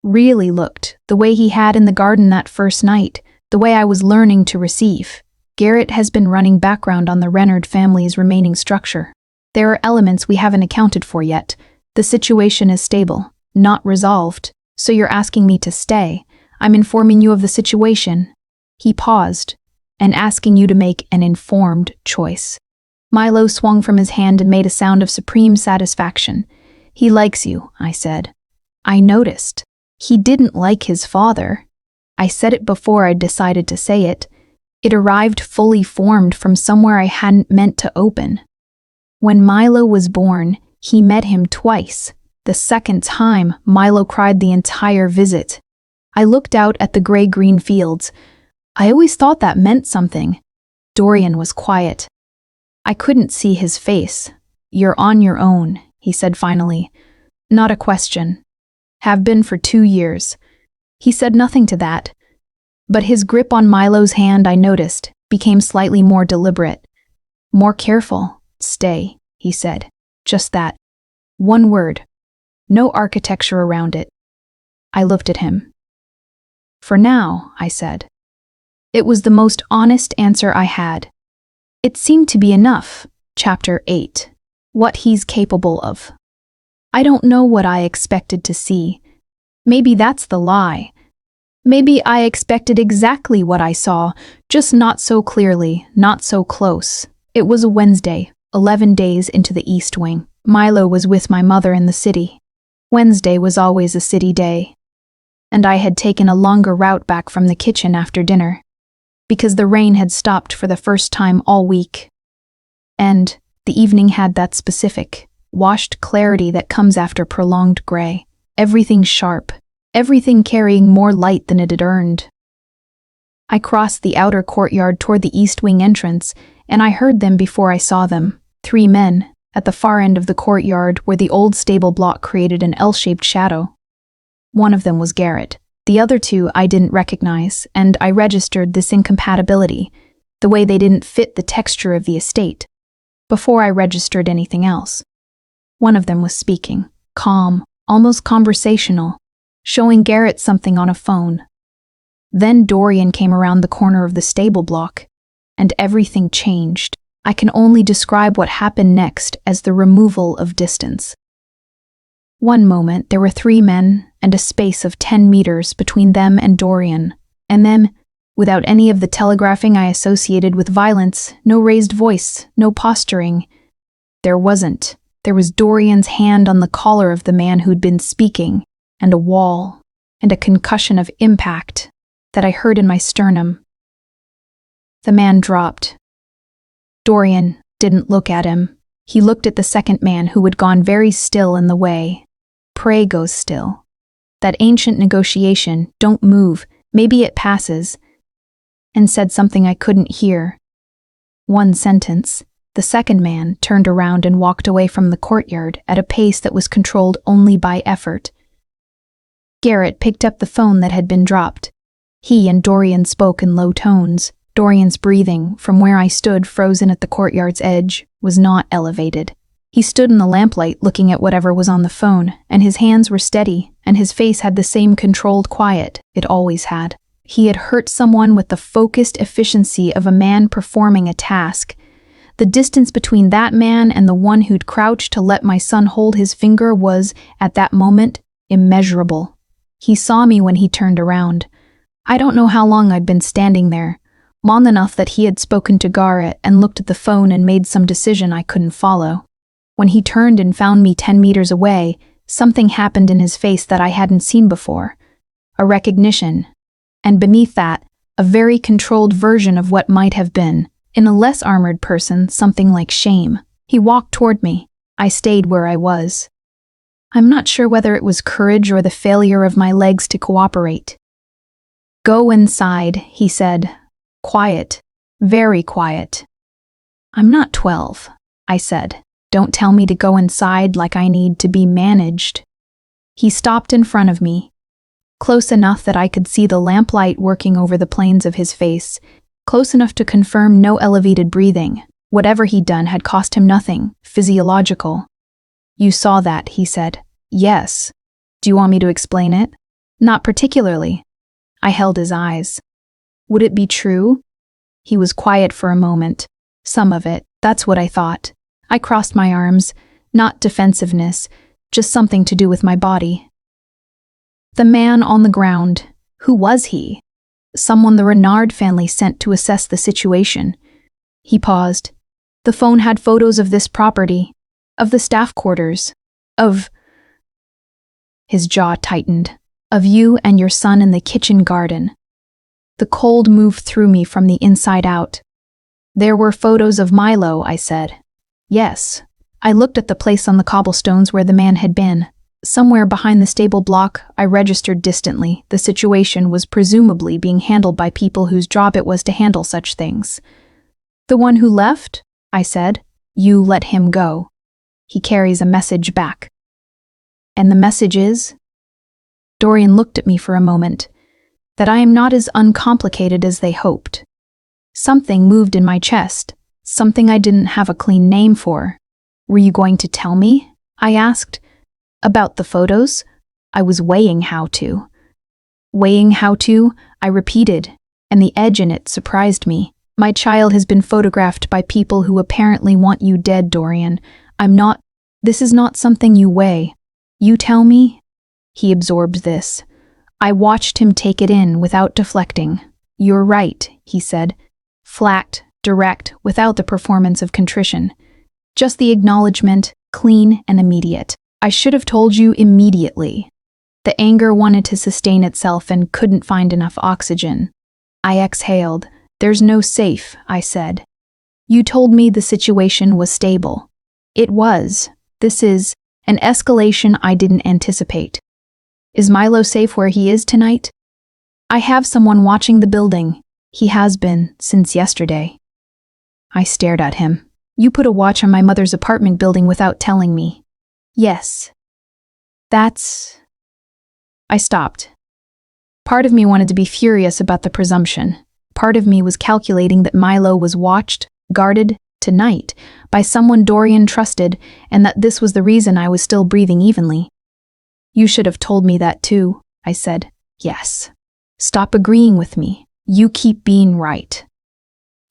Really looked, the way he had in the garden that first night, the way I was learning to receive. Garrett has been running background on the Renard family's remaining structure. There are elements we haven't accounted for yet. The situation is stable, not resolved. So you're asking me to stay. I'm informing you of the situation. He paused, and asking you to make an informed choice. Milo swung from his hand and made a sound of supreme satisfaction. He likes you, I said. I noticed. He didn't like his father. I said it before I'd decided to say it. It arrived fully formed from somewhere I hadn't meant to open. When Milo was born, He met him twice. The second time, Milo cried the entire visit. I looked out at the gray-green fields. I always thought that meant something. Dorian was quiet. I couldn't see his face. "You're on your own," he said finally. "Not a question. Have been for 2 years." He said nothing to that. But his grip on Milo's hand, I noticed, became slightly more deliberate. "More careful. Stay," he said. Just that. One word. No architecture around it. I looked at him. "For now," I said. It was the most honest answer I had. It seemed to be enough. Chapter 8. What he's capable of. I don't know what I expected to see. Maybe that's the lie. Maybe I expected exactly what I saw, just not so clearly, not so close. It was a Wednesday, 11 days into the East Wing. Milo was with my mother in the city. Wednesday was always a city day. And I had taken a longer route back from the kitchen after dinner, because the rain had stopped for the first time all week. And the evening had that specific, washed clarity that comes after prolonged gray. Everything sharp, everything carrying more light than it had earned. I crossed the outer courtyard toward the East Wing entrance, and I heard them before I saw them. 3 men, at the far end of the courtyard where the old stable block created an L-shaped shadow. One of them was Garrett. The other 2 I didn't recognize, and I registered this incompatibility, the way they didn't fit the texture of the estate, before I registered anything else. One of them was speaking, calm, almost conversational, showing Garrett something on a phone. Then Dorian came around the corner of the stable block, and everything changed. I can only describe what happened next as the removal of distance. One moment there were 3 men and a space of 10 meters between them and Dorian, and then, without any of the telegraphing I associated with violence, no raised voice, no posturing, there wasn't. There was Dorian's hand on the collar of the man who'd been speaking, and a wall, and a concussion of impact that I heard in my sternum. The man dropped. Dorian didn't look at him. He looked at the second man who had gone very still in the way. Prey goes still. That ancient negotiation, don't move, maybe it passes, and said something I couldn't hear. One sentence. The second man turned around and walked away from the courtyard at a pace that was controlled only by effort. Garrett picked up the phone that had been dropped. He and Dorian spoke in low tones. Dorian's breathing, from where I stood frozen at the courtyard's edge, was not elevated. He stood in the lamplight looking at whatever was on the phone, and his hands were steady, and his face had the same controlled quiet it always had. He had hurt someone with the focused efficiency of a man performing a task. The distance between that man and the one who'd crouched to let my son hold his finger was, at that moment, immeasurable. He saw me when he turned around. I don't know how long I'd been standing there, long enough that he had spoken to Garrett and looked at the phone and made some decision I couldn't follow. When he turned and found me 10 meters away, something happened in his face that I hadn't seen before. A recognition. And beneath that, a very controlled version of what might have been, in a less armored person, something like shame. He walked toward me. I stayed where I was. I'm not sure whether it was courage or the failure of my legs to cooperate. "Go inside," he said. Quiet. Very quiet. "I'm not 12, I said. "Don't tell me to go inside like I need to be managed." He stopped in front of me, close enough that I could see the lamplight working over the planes of his face, close enough to confirm no elevated breathing. Whatever he'd done had cost him nothing, physiological. "You saw that," he said. "Yes. Do you want me to explain it?" "Not particularly." I held his eyes. Would it be true? He was quiet for a moment. Some of it, that's what I thought. I crossed my arms, not defensiveness, just something to do with my body. The man on the ground, who was he? Someone the Renard family sent to assess the situation. He paused. The phone had photos of this property, of the staff quarters, of... His jaw tightened. Of you and your son in the kitchen garden. The cold moved through me from the inside out. There were photos of Milo, I said. Yes, I looked at the place on the cobblestones where the man had been. Somewhere behind the stable block, I registered distantly. The situation was presumably being handled by people whose job it was to handle such things. "The one who left?" I said. "You let him go. He carries a message back." "And the message is?" Dorian looked at me for a moment. "That I am not as uncomplicated as they hoped." Something moved in my chest, something I didn't have a clean name for. "Were you going to tell me?" I asked. "About the photos?" I was weighing how to. "Weighing how to?" I repeated, and the edge in it surprised me. "My child has been photographed by people who apparently want you dead, Dorian. This is not something you weigh. You tell me?" He absorbed this. I watched him take it in without deflecting. "You're right," he said. Flat, direct, without the performance of contrition. Just the acknowledgement, clean and immediate. "I should have told you immediately." The anger wanted to sustain itself and couldn't find enough oxygen. I exhaled. "There's no safe," I said. "You told me the situation was stable." It was. This is an escalation I didn't anticipate. "Is Milo safe where he is tonight?" "I have someone watching the building. He has been since yesterday." I stared at him. "You put a watch on my mother's apartment building without telling me." "Yes." "That's..." I stopped. Part of me wanted to be furious about the presumption. Part of me was calculating that Milo was watched, guarded, tonight, by someone Dorian trusted, and that this was the reason I was still breathing evenly. "You should have told me that too," I said. "Yes." "Stop agreeing with me. You keep being right."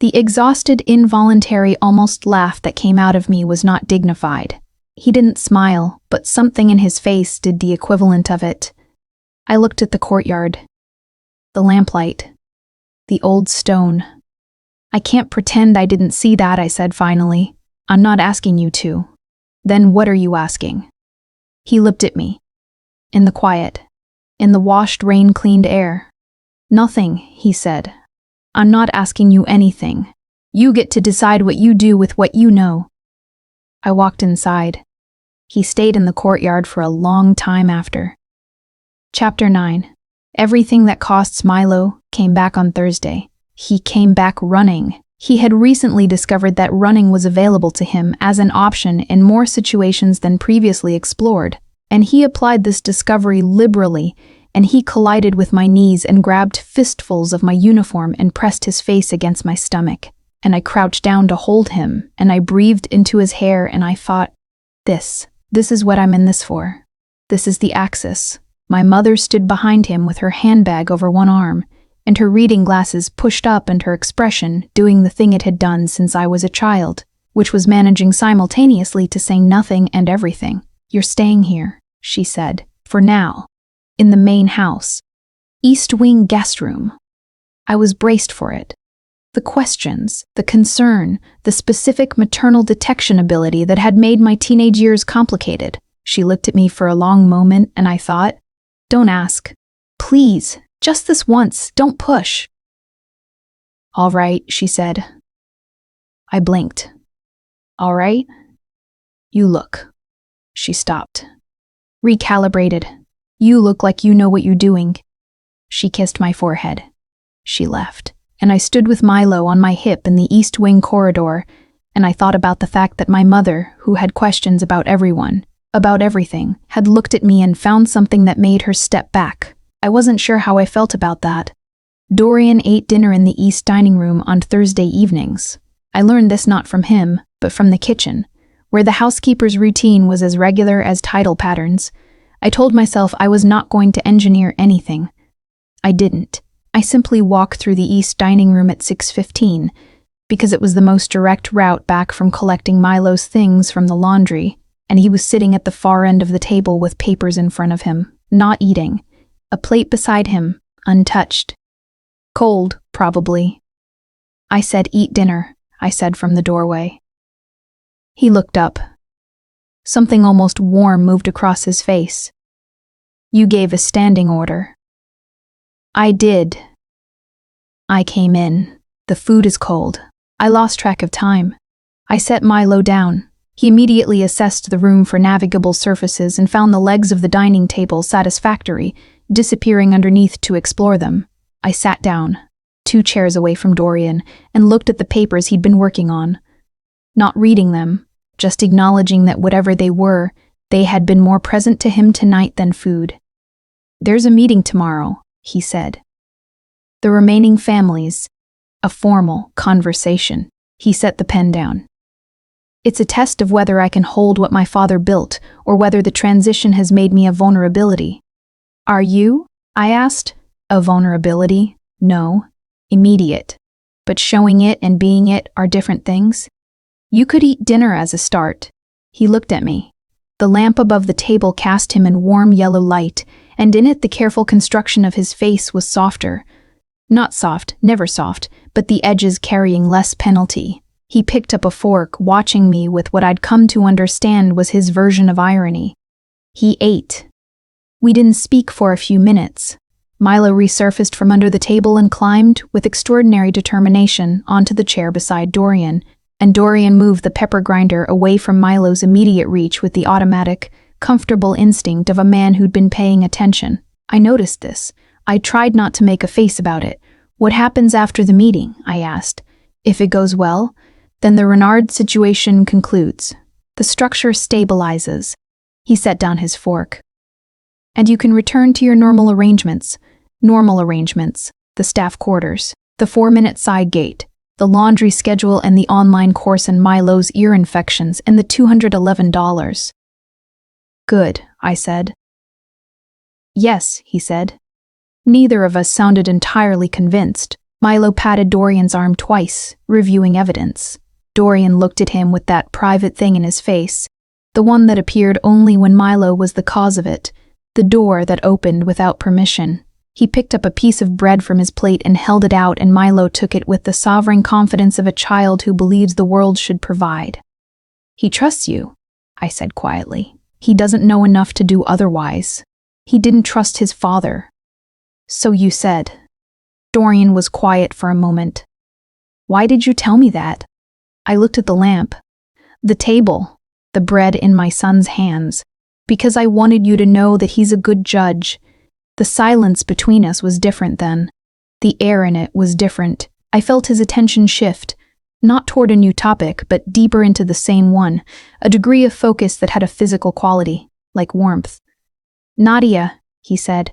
The exhausted, involuntary, almost laugh that came out of me was not dignified. He didn't smile, but something in his face did the equivalent of it. I looked at the courtyard. The lamplight. The old stone. "I can't pretend I didn't see that," I said finally. "I'm not asking you to." "Then what are you asking?" He looked at me. In the quiet. In the washed, rain-cleaned air. "Nothing," he said. "I'm not asking you anything. You get to decide what you do with what you know." I walked inside. He stayed in the courtyard for a long time after. Chapter 9. Everything that costs Milo came back on Thursday. He came back running. He had recently discovered that running was available to him as an option in more situations than previously explored, and he applied this discovery liberally, and he collided with my knees and grabbed fistfuls of my uniform and pressed his face against my stomach. And I crouched down to hold him, and I breathed into his hair, and I thought, This is what I'm in this for. This is the axis." My mother stood behind him with her handbag over one arm, and her reading glasses pushed up, and her expression doing the thing it had done since I was a child, which was managing simultaneously to say nothing and everything. "You're staying here," she said, "for now. In the main house. East Wing guest room." I was braced for it. The questions, the concern, the specific maternal detection ability that had made my teenage years complicated. She looked at me for a long moment, and I thought, "Don't ask. Please, just this once, don't push." "All right," she said. I blinked. "All right?" "You look." She stopped. Recalibrated. "You look like you know what you're doing." She kissed my forehead. She left, and I stood with Milo on my hip in the East Wing corridor, and I thought about the fact that my mother, who had questions about everyone, about everything, had looked at me and found something that made her step back. I wasn't sure how I felt about that. Dorian ate dinner in the East dining room on Thursday evenings. I learned this not from him, but from the kitchen, where the housekeeper's routine was as regular as tidal patterns. I told myself I was not going to engineer anything. I didn't. I simply walked through the East dining room at 6:15, because it was the most direct route back from collecting Milo's things from the laundry, and he was sitting at the far end of the table with papers in front of him, not eating, a plate beside him, untouched. Cold, probably. I said, "Eat dinner," I said from the doorway. He looked up. Something almost warm moved across his face. "You gave a standing order." "I did." I came in. "The food is cold." I lost track of time. I set Milo down. He immediately assessed the room for navigable surfaces and found the legs of the dining table satisfactory, disappearing underneath to explore them. I sat down, 2 chairs away from Dorian, and looked at the papers he'd been working on. Not reading them, just acknowledging that whatever they were, they had been more present to him tonight than food. "There's a meeting tomorrow," he said. "The remaining families. A formal conversation." He set the pen down. "It's a test of whether I can hold what my father built, or whether the transition has made me a vulnerability." "Are you?" I asked. "A vulnerability? No. Immediate. But showing it and being it are different things. You could eat dinner as a start." He looked at me. The lamp above the table cast him in warm yellow light, and in it the careful construction of his face was softer. Not soft, never soft, but the edges carrying less penalty. He picked up a fork, watching me with what I'd come to understand was his version of irony. He ate. We didn't speak for a few minutes. Milo resurfaced from under the table and climbed, with extraordinary determination, onto the chair beside Dorian, and Dorian moved the pepper grinder away from Milo's immediate reach with the automatic, comfortable instinct of a man who'd been paying attention. I noticed this. I tried not to make a face about it. "What happens after the meeting?" I asked. "If it goes well, then the Renard situation concludes. The structure stabilizes." He set down his fork. "And you can return to your normal arrangements. Normal arrangements. The staff quarters, the 4-minute side gate, the laundry schedule and the online course and Milo's ear infections and the $211. "Good," I said. "Yes," he said. Neither of us sounded entirely convinced. Milo patted Dorian's arm twice, reviewing evidence. Dorian looked at him with that private thing in his face, the one that appeared only when Milo was the cause of it, the door that opened without permission. He picked up a piece of bread from his plate and held it out, and Milo took it with the sovereign confidence of a child who believes the world should provide. "He trusts you," I said quietly. "He doesn't know enough to do otherwise. He didn't trust his father." "So you said." Dorian was quiet for a moment. "Why did you tell me that?" I looked at the lamp, the table, the bread in my son's hands, "because I wanted you to know that he's a good judge." The silence between us was different then. The air in it was different. I felt his attention shift, not toward a new topic, but deeper into the same one, a degree of focus that had a physical quality, like warmth. "Nadia," he said.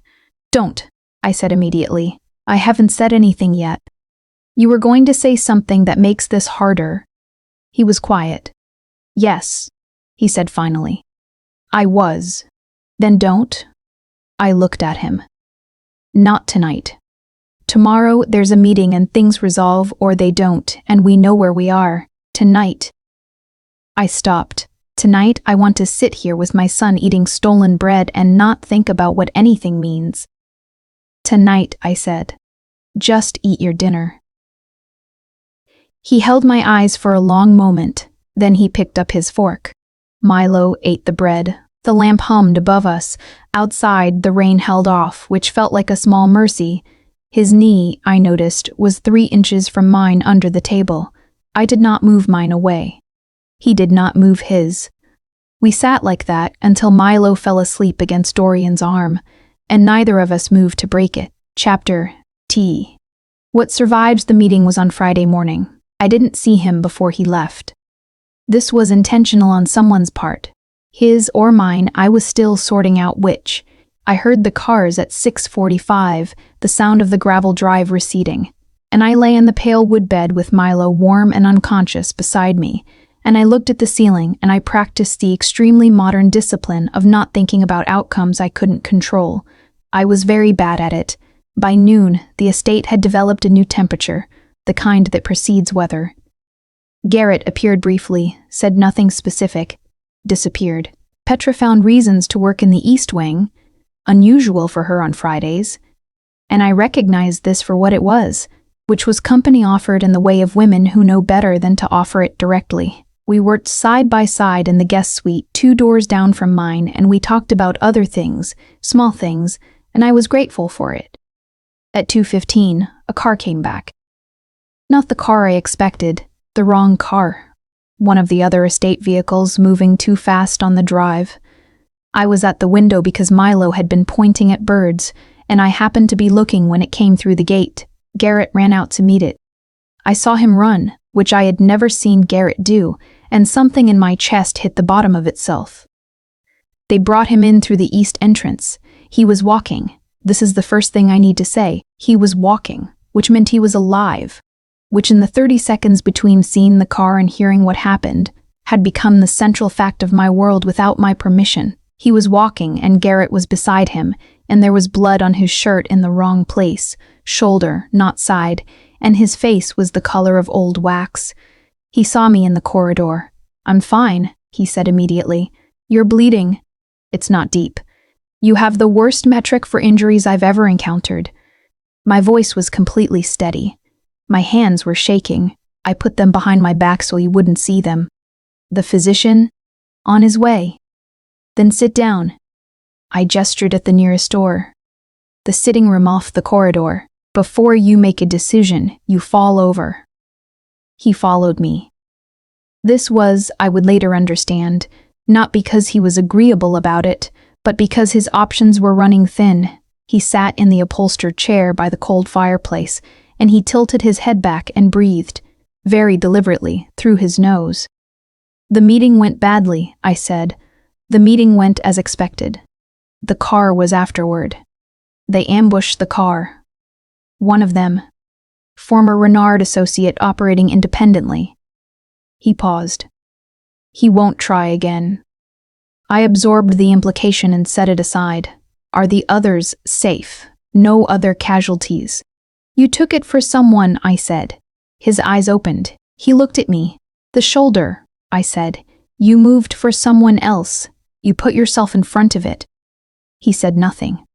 "Don't," I said immediately. "I haven't said anything yet." "You were going to say something that makes this harder." He was quiet. "Yes," he said finally. "I was." "Then don't." I looked at him. "Not tonight. Tomorrow there's a meeting and things resolve or they don't, and we know where we are. Tonight." I stopped. "Tonight I want to sit here with my son eating stolen bread and not think about what anything means." "Tonight," I said. "Just eat your dinner." He held my eyes for a long moment, then he picked up his fork. Milo ate the bread. The lamp hummed above us. Outside, the rain held off, which felt like a small mercy. His knee, I noticed, was 3 inches from mine under the table. I did not move mine away. He did not move his. We sat like that until Milo fell asleep against Dorian's arm, and neither of us moved to break it. Chapter T. What survived the meeting was on Friday morning. I didn't see him before he left. This was intentional on someone's part. His or mine, I was still sorting out which. I heard the cars at 6:45, the sound of the gravel drive receding, and I lay in the pale wood bed with Milo warm and unconscious beside me, and I looked at the ceiling and I practiced the extremely modern discipline of not thinking about outcomes I couldn't control. I was very bad at it. By noon, the estate had developed a new temperature, the kind that precedes weather. Garrett appeared briefly, said nothing specific, disappeared. Petra found reasons to work in the East Wing, unusual for her on Fridays, and I recognized this for what it was, which was company offered in the way of women who know better than to offer it directly. We worked side by side in the guest suite 2 doors down from mine, and we talked about other things, small things, and I was grateful for it. At 2:15, a car came back. Not the car I expected, the wrong car. one of the other estate vehicles moving too fast on the drive. I was at the window because Milo had been pointing at birds, and I happened to be looking when it came through the gate. Garrett ran out to meet it. I saw him run, which I had never seen Garrett do, and something in my chest hit the bottom of itself. They brought him in through the east entrance. He was walking. This is the first thing I need to say. He was walking, which meant he was alive, which in the 30 seconds between seeing the car and hearing what happened, had become the central fact of my world without my permission. He was walking, and Garrett was beside him, and there was blood on his shirt in the wrong place, shoulder, not side, and his face was the color of old wax. He saw me in the corridor. "I'm fine," he said immediately. "You're bleeding. It's not deep. You have the worst metric for injuries I've ever encountered." My voice was completely steady. My hands were shaking. I put them behind my back so he wouldn't see them. "The physician? On his way." "Then sit down." I gestured at the nearest door. "The sitting room off the corridor. Before you make a decision, you fall over." He followed me. This was, I would later understand, not because he was agreeable about it, but because his options were running thin. He sat in the upholstered chair by the cold fireplace, and he tilted his head back and breathed, very deliberately, through his nose. "The meeting went badly," I said. "The meeting went as expected. The car was afterward. They ambushed the car. One of them, former Renard associate operating independently." He paused. "He won't try again." I absorbed the implication and set it aside. "Are the others safe? No other casualties?" "You took it for someone," I said. His eyes opened. He looked at me. "The shoulder," I said. "You moved for someone else. You put yourself in front of it." He said nothing.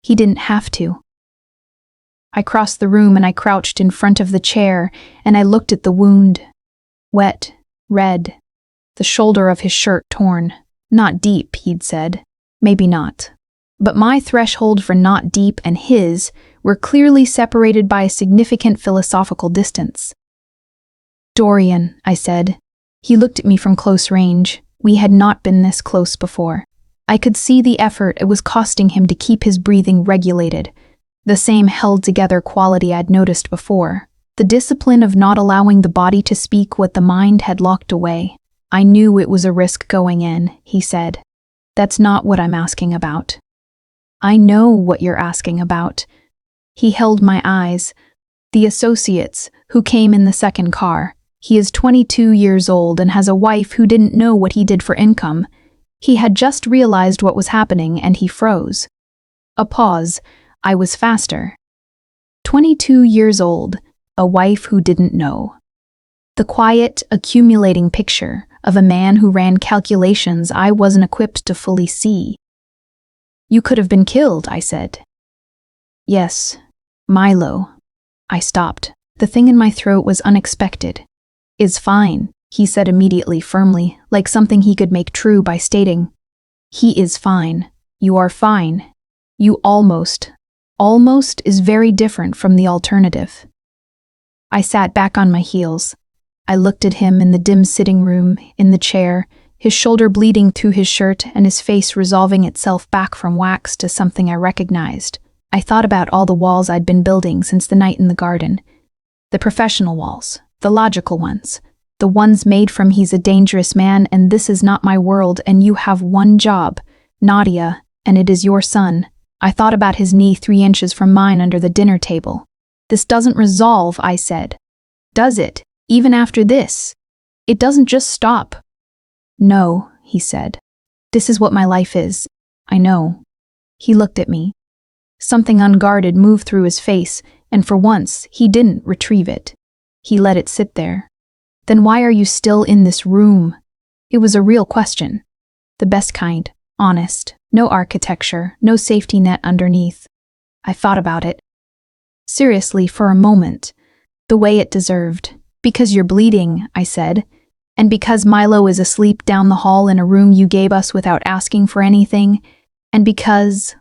He didn't have to. I crossed the room and I crouched in front of the chair and I looked at the wound. Wet, red, the shoulder of his shirt torn. "Not deep," he'd said. Maybe not. But my threshold for not deep and his were clearly separated by a significant philosophical distance. "Dorian," I said. He looked at me from close range. We had not been this close before. I could see the effort it was costing him to keep his breathing regulated, the same held-together quality I'd noticed before, the discipline of not allowing the body to speak what the mind had locked away. "I knew it was a risk going in," he said. "That's not what I'm asking about." "I know what you're asking about." He held my eyes. "The associates, who came in the second car. He is 22 years old and has a wife who didn't know what he did for income. He had just realized what was happening and he froze." A pause. I was faster. 22 years old, a wife who didn't know. The quiet, accumulating picture of a man who ran calculations I wasn't equipped to fully see. "You could have been killed," I said. "Yes, Milo." I stopped. The thing in my throat was unexpected. "Is fine," he said immediately firmly, like something he could make true by stating. "He is fine. You are fine. You almost. Almost is very different from the alternative." I sat back on my heels. I looked at him in the dim sitting room, in the chair, his shoulder bleeding through his shirt and his face resolving itself back from wax to something I recognized. I thought about all the walls I'd been building since the night in the garden. The professional walls, the logical ones, the ones made from "he's a dangerous man and this is not my world and you have one job, Nadia, and it is your son." I thought about his knee 3 inches from mine under the dinner table. "This doesn't resolve," I said. "Does it? Even after this? It doesn't just stop." "No," he said. "This is what my life is. I know." He looked at me. Something unguarded moved through his face, and for once, he didn't retrieve it. He let it sit there. "Then why are you still in this room?" It was a real question. The best kind, honest, no architecture, no safety net underneath. I thought about it. Seriously, for a moment. The way it deserved. "Because you're bleeding," I said. "And because Milo is asleep down the hall in a room you gave us without asking for anything. And because..."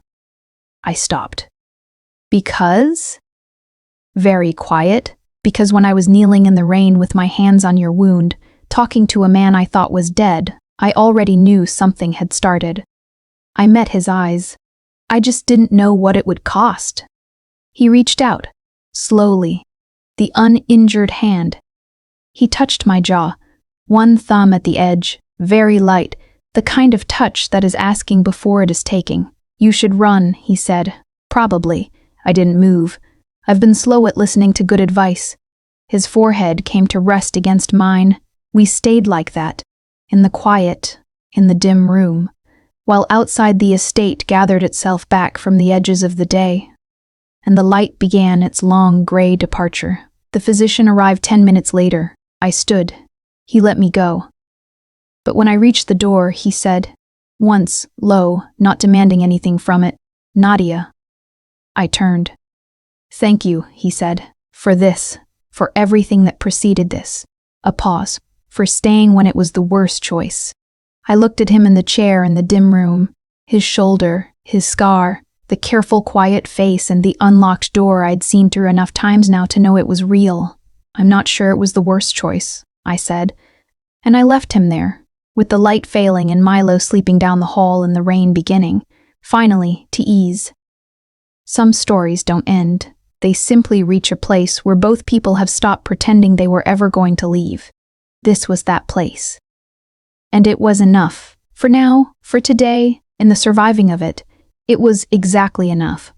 I stopped. "Because?" "Very quiet. Because when I was kneeling in the rain with my hands on your wound, talking to a man I thought was dead, I already knew something had started. I met his eyes. I just didn't know what it would cost. He reached out, slowly, the uninjured hand. He touched my jaw, one thumb at the edge, very light, the kind of touch that is asking before it is taking. "You should run," he said. "Probably." I didn't move. I've been slow at listening to good advice. His forehead came to rest against mine. We stayed like that, in the quiet, in the dim room, while outside the estate gathered itself back from the edges of the day. And the light began its long gray departure. The physician arrived 10 minutes later. I stood. He let me go. But when I reached the door, he said, once, low, not demanding anything from it, "Nadia." I turned. "Thank you," he said, "for this, for everything that preceded this." A pause, for staying when it was the worst choice. I looked at him in the chair in the dim room, his shoulder, his scar, the careful, quiet face, and the unlocked door I'd seen through enough times now to know it was real. "I'm not sure it was the worst choice," I said, and I left him there, with the light failing and Milo sleeping down the hall and the rain beginning, finally, to ease. Some stories don't end. They simply reach a place where both people have stopped pretending they were ever going to leave. This was that place. And it was enough. For now, for today, in the surviving of it, it was exactly enough.